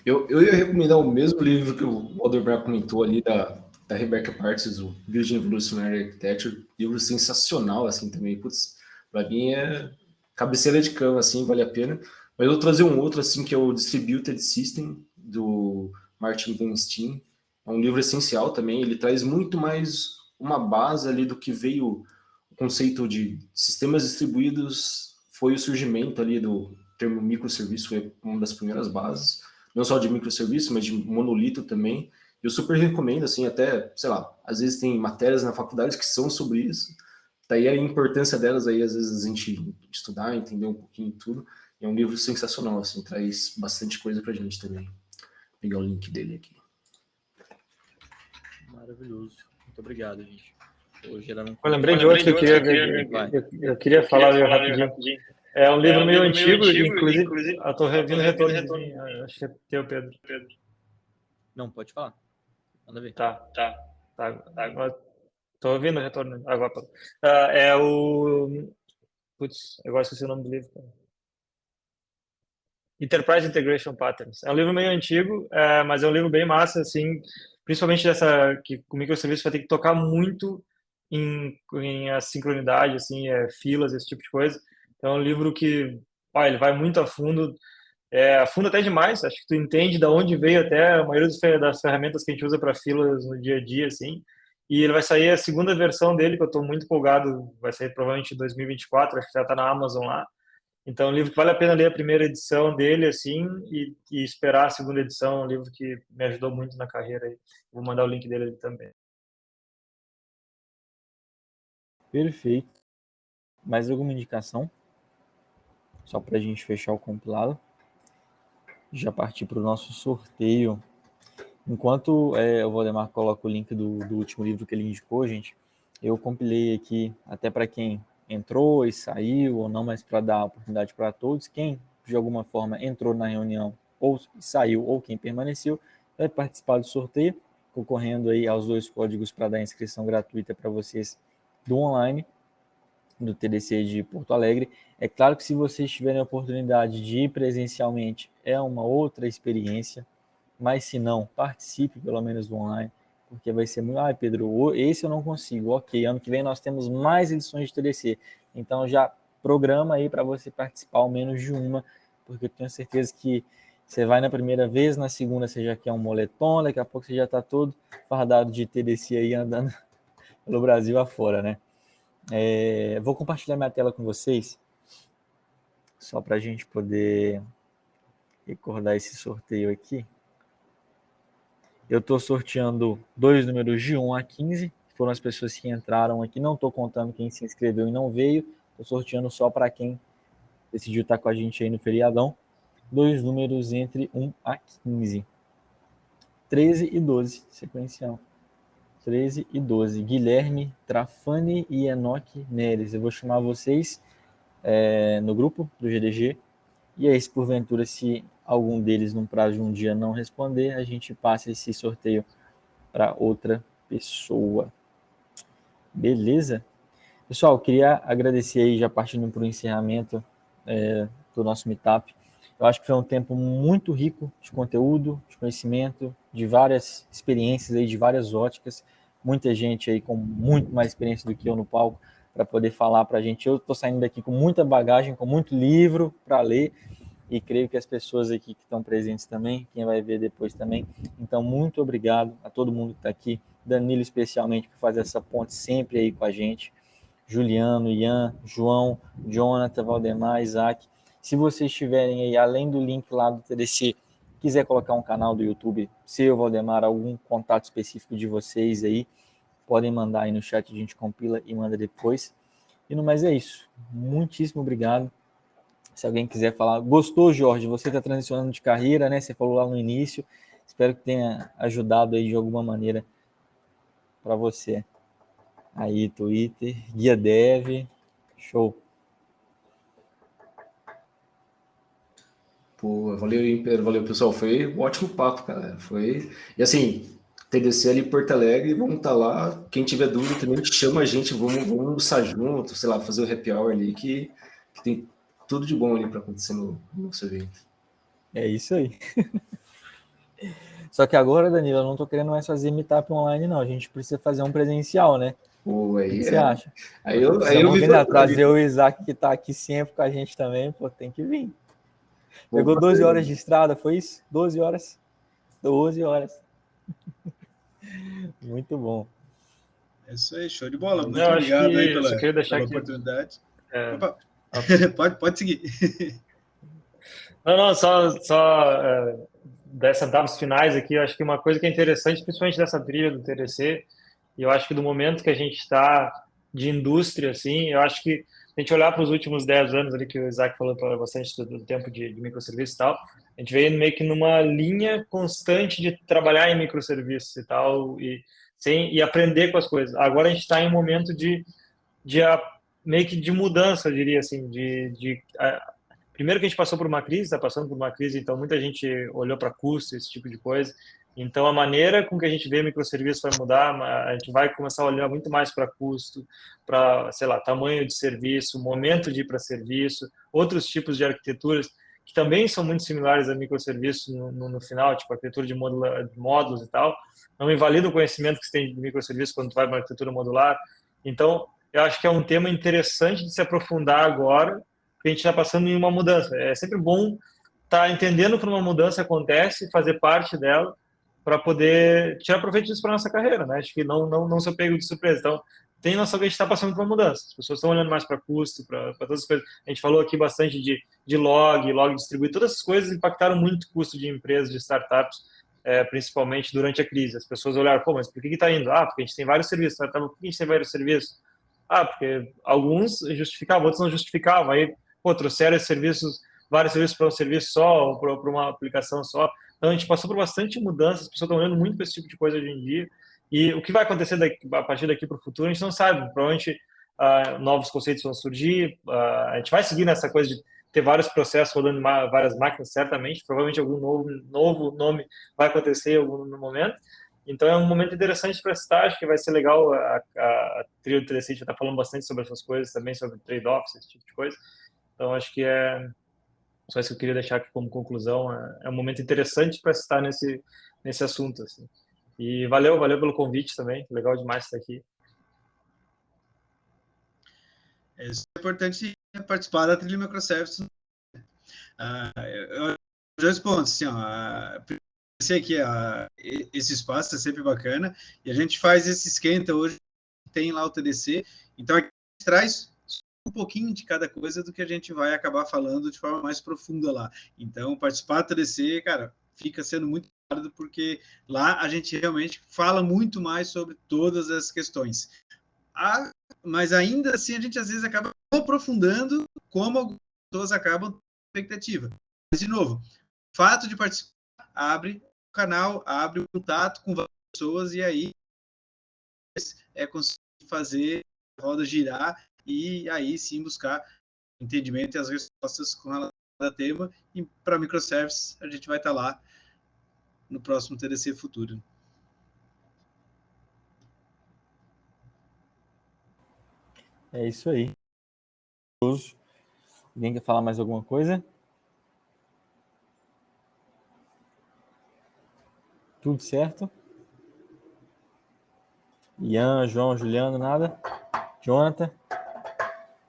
Eu ia recomendar o mesmo livro que o Waldenberg comentou ali da Rebecca Partes, o Building Evolutionary Architecture, livro sensacional assim também, putz, para mim é cabeceira de cama, assim, vale a pena. Mas eu vou trazer um outro, assim, que é o Distributed System, do Martin Van Steen. É um livro essencial também, ele traz muito mais uma base ali do que veio o conceito de sistemas distribuídos, foi o surgimento ali do termo microserviço, foi uma das primeiras bases, não só de microserviço, mas de monolito também. Eu super recomendo, assim, até, sei lá, às vezes tem matérias na faculdade que são sobre isso, daí a importância delas aí, às vezes, a gente estudar, entender um pouquinho tudo. É um livro sensacional, assim, traz bastante coisa pra gente também. Vou pegar o link dele aqui. Maravilhoso. Muito obrigado, gente. Eu lembrei de outro que eu queria falar rapidinho. É um livro meio antigo, inclusive, eu estou revendo o retorno. Acho que é teu, Pedro. Não, pode falar. Manda ver. Tá. Estou ouvindo o retorno agora. É o... Putz, agora esqueci o nome do livro. Enterprise Integration Patterns. É um livro meio antigo, mas é um livro bem massa, assim, principalmente que o microserviço vai ter que tocar muito em assincronidade, assim, filas, esse tipo de coisa. Então é um livro que, ele vai muito a fundo até demais. Acho que tu entende de onde veio até a maioria das ferramentas que a gente usa para filas no dia a dia, assim. E ele vai sair a segunda versão dele, que eu estou muito empolgado, vai sair provavelmente em 2024, acho que já está na Amazon lá. Então, é um livro que vale a pena ler a primeira edição dele, assim, e esperar a segunda edição. É um livro que me ajudou muito na carreira. Aí. Vou mandar o link dele também. Perfeito. Mais alguma indicação? Só para a gente fechar o compilado. Já partir para o nosso sorteio. Enquanto o Valdemar coloca o link do último livro que ele indicou, gente, eu compilei aqui até para quem entrou e saiu ou não, mas para dar oportunidade para todos. Quem, de alguma forma, entrou na reunião ou saiu, ou quem permaneceu, vai participar do sorteio, concorrendo aí aos 2 códigos para dar inscrição gratuita para vocês do online, do TDC de Porto Alegre. É claro que se vocês tiverem a oportunidade de ir presencialmente, é uma outra experiência, mas se não, participe pelo menos do online, porque vai ser muito... Pedro, esse eu não consigo. Ok, ano que vem nós temos mais edições de TDC, então já programa aí para você participar ao menos de uma, porque eu tenho certeza que você vai na primeira vez, na segunda você já quer um moletom, daqui a pouco você já está todo fardado de TDC aí andando pelo Brasil afora, né? Vou compartilhar minha tela com vocês, só para a gente poder recordar esse sorteio aqui. Eu estou sorteando 2 números de 1 a 15, que foram as pessoas que entraram aqui. Não estou contando quem se inscreveu e não veio. Estou sorteando só para quem decidiu estar com a gente aí no feriadão. 2 números entre 1 a 15. 13 e 12, sequencial. 13 e 12. Guilherme, Trafani e Enoque Neres. Eu vou chamar vocês no grupo do GDG. E aí, se porventura, se algum deles, num prazo de um dia, não responder, a gente passa esse sorteio para outra pessoa. Beleza? Pessoal, eu queria agradecer aí, já partindo para o encerramento do nosso meetup. Eu acho que foi um tempo muito rico de conteúdo, de conhecimento, de várias experiências aí, de várias óticas. Muita gente aí com muito mais experiência do que eu no palco para poder falar para a gente. Eu estou saindo daqui com muita bagagem, com muito livro para ler, e creio que as pessoas aqui que estão presentes também, quem vai ver depois também. Então, muito obrigado a todo mundo que está aqui, Danilo especialmente por fazer essa ponte sempre aí com a gente, Juliano, Ian, João, Jonathan, Valdemar, Isaac. Se vocês tiverem aí, além do link lá do TDC, quiser colocar um canal do YouTube, seu, Valdemar, algum contato específico de vocês aí, podem mandar aí no chat, a gente compila e manda depois. E no mais é isso. Muitíssimo obrigado. Se alguém quiser falar, gostou, Jorge? Você está transicionando de carreira, né? Você falou lá no início. Espero que tenha ajudado aí de alguma maneira para você. Aí, Twitter, Guia Dev, show. Pô, valeu, Pedro, valeu, pessoal. Foi um ótimo papo, cara. E assim, TDC ali em Porto Alegre, vamos estar lá. Quem tiver dúvida também chama a gente, vamos almoçar junto, sei lá, fazer o happy hour ali, que tem tudo de bom ali para acontecer no nosso evento. É isso aí. Só que agora, Danilo, eu não tô querendo mais fazer meetup online, não. A gente precisa fazer um presencial, né? Pô, aí o que você acha? Aí eu trazer o Isaac, que tá aqui sempre com a gente também, pô, tem que vir. Pegou 12 horas de estrada, foi isso? 12 horas? 12 horas. Muito bom. É isso aí, show de bola. Muito obrigado aí pela oportunidade. Pode seguir. Não, só dessas datas finais aqui, eu acho que uma coisa que é interessante, principalmente dessa trilha do TDC, e eu acho que do momento que a gente está de indústria, assim, eu acho que a gente olhar para os últimos 10 anos ali, que o Isaac falou bastante do tempo de microserviços e tal, a gente veio meio que numa linha constante de trabalhar em microserviços e tal, e aprender com as coisas. Agora a gente está em um momento meio que de mudança, eu diria assim, primeiro que a gente passou por uma crise, está passando por uma crise, então muita gente olhou para custo, esse tipo de coisa. Então a maneira com que a gente vê microserviços vai mudar, a gente vai começar a olhar muito mais para custo, para, sei lá, tamanho de serviço, momento de ir para serviço, outros tipos de arquiteturas que também são muito similares a microserviços no final, tipo arquitetura de módulos e tal. Não invalida o conhecimento que você tem de microserviços quando tu vai para uma arquitetura modular. Então, eu acho que é um tema interessante de se aprofundar agora, porque a gente está passando em uma mudança. É sempre bom estar entendendo que uma mudança acontece, fazer parte dela, para poder tirar proveito disso para nossa carreira, né? Acho que não ser pego de surpresa. Então, tem noção que a gente está passando por uma mudança. As pessoas estão olhando mais para custo, para todas as coisas. A gente falou aqui bastante de log distribuído. Todas essas coisas impactaram muito o custo de empresas, de startups, principalmente durante a crise. As pessoas olharam, pô, mas por que está indo? Ah, porque a gente tem vários serviços. Por que a gente tem vários serviços? Ah, porque alguns justificavam, outros não justificavam. Aí, pô, trouxeram esses serviços, vários serviços para um serviço só, ou para uma aplicação só. Então, a gente passou por bastante mudanças, as pessoas estão olhando muito para esse tipo de coisa hoje em dia. E o que vai acontecer a partir daqui para o futuro, a gente não sabe. Provavelmente, novos conceitos vão surgir. A gente vai seguir nessa coisa de ter vários processos rodando em várias máquinas, certamente. Provavelmente, algum novo nome vai acontecer em algum momento. Então, é um momento interessante para estar. Acho que vai ser legal. A trio do TDC já está falando bastante sobre essas coisas, também sobre trade-offs, esse tipo de coisa. Então, acho que é só isso que eu queria deixar aqui como conclusão. É um momento interessante para estar nesse assunto. Assim. E valeu pelo convite também. Legal demais estar aqui. É importante participar da trilha microservices. Dois pontos, assim, sei que esse espaço é sempre bacana, e a gente faz esse esquenta hoje, tem lá o TDC, então a gente traz um pouquinho de cada coisa do que a gente vai acabar falando de forma mais profunda lá. Então, participar do TDC, cara, fica sendo muito válido, porque lá a gente realmente fala muito mais sobre todas as questões. Mas ainda assim, a gente às vezes acaba aprofundando como algumas pessoas acabam tendo expectativa. Mas, de novo, o fato de participar abre o canal, abre o contato com várias pessoas, e aí conseguir fazer a roda girar e aí sim buscar entendimento e as respostas com relação ao tema. E para microservices, a gente vai estar lá no próximo TDC futuro. É isso aí. Alguém quer falar mais alguma coisa? Tudo certo? Ian, João, Juliano, nada? Jonathan?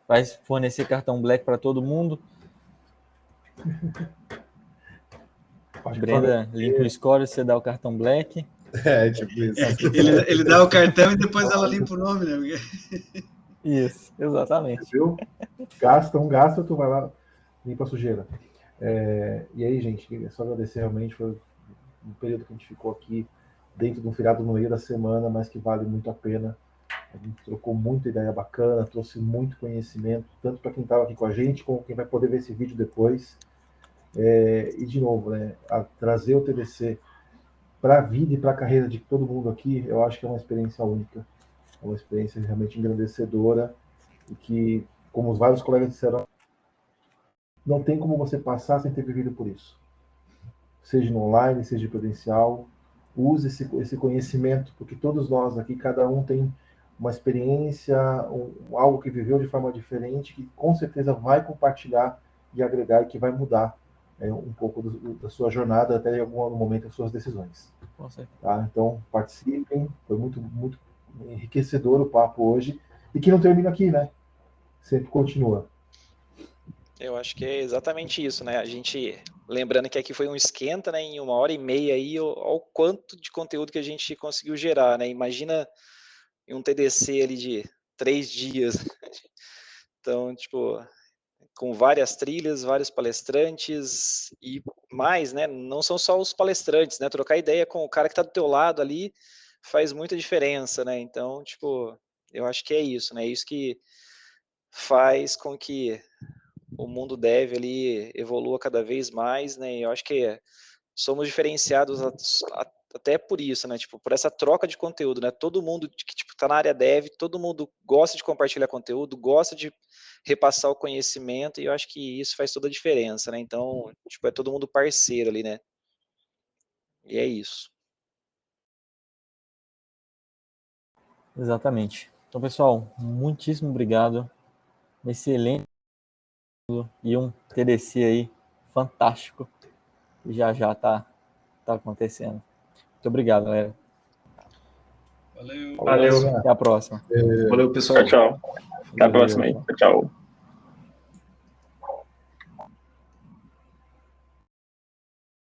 Vai fornecer cartão Black para todo mundo? Brenda, limpa o score, você dá o cartão Black. É, tipo isso. Ele dá o cartão e depois ela limpa o nome, né? Isso, exatamente. Viu? Gasta, tu vai lá, limpa a sujeira. E aí, gente, é só agradecer, realmente, foi um período que a gente ficou aqui dentro de um feriado no meio da semana, mas que vale muito a pena. A gente trocou muita ideia bacana, trouxe muito conhecimento, tanto para quem estava aqui com a gente, como quem vai poder ver esse vídeo depois. E, de novo, né, trazer o TDC para a vida e para a carreira de todo mundo aqui, eu acho que é uma experiência única. É uma experiência realmente engrandecedora e que, como os vários colegas disseram, não tem como você passar sem ter vivido por isso. Seja no online, seja presencial, use esse conhecimento, porque todos nós aqui, cada um tem uma experiência, algo que viveu de forma diferente, que com certeza vai compartilhar e agregar e que vai mudar um pouco da sua jornada, até em algum momento, as suas decisões. Tá? Então, participem, foi muito, muito enriquecedor o papo hoje, e que não termina aqui, né? Sempre continua. Eu acho que é exatamente isso, né? A gente, lembrando que aqui foi um esquenta, né? Em 1h30 aí, olha o quanto de conteúdo que a gente conseguiu gerar, né? Imagina um TDC ali de 3 dias. Então, tipo, com várias trilhas, vários palestrantes e mais, né? Não são só os palestrantes, né? Trocar ideia com o cara que está do teu lado ali faz muita diferença, né? Então, tipo, Eu acho que é isso, né? Isso que faz com que o mundo dev ali evolua cada vez mais, né? E eu acho que somos diferenciados até por isso, né? Tipo, por essa troca de conteúdo, né? Todo mundo que tipo tá na área dev, todo mundo gosta de compartilhar conteúdo, gosta de repassar o conhecimento, e eu acho que isso faz toda a diferença, né? Então, tipo, é todo mundo parceiro ali, né? E é isso. Exatamente. Então, pessoal, muitíssimo obrigado. Excelente e um TDC aí fantástico. Que já tá acontecendo. Muito obrigado, galera. Valeu. Valeu. Até a próxima. Valeu, pessoal. Tchau, tchau. Até a próxima aí. Tchau.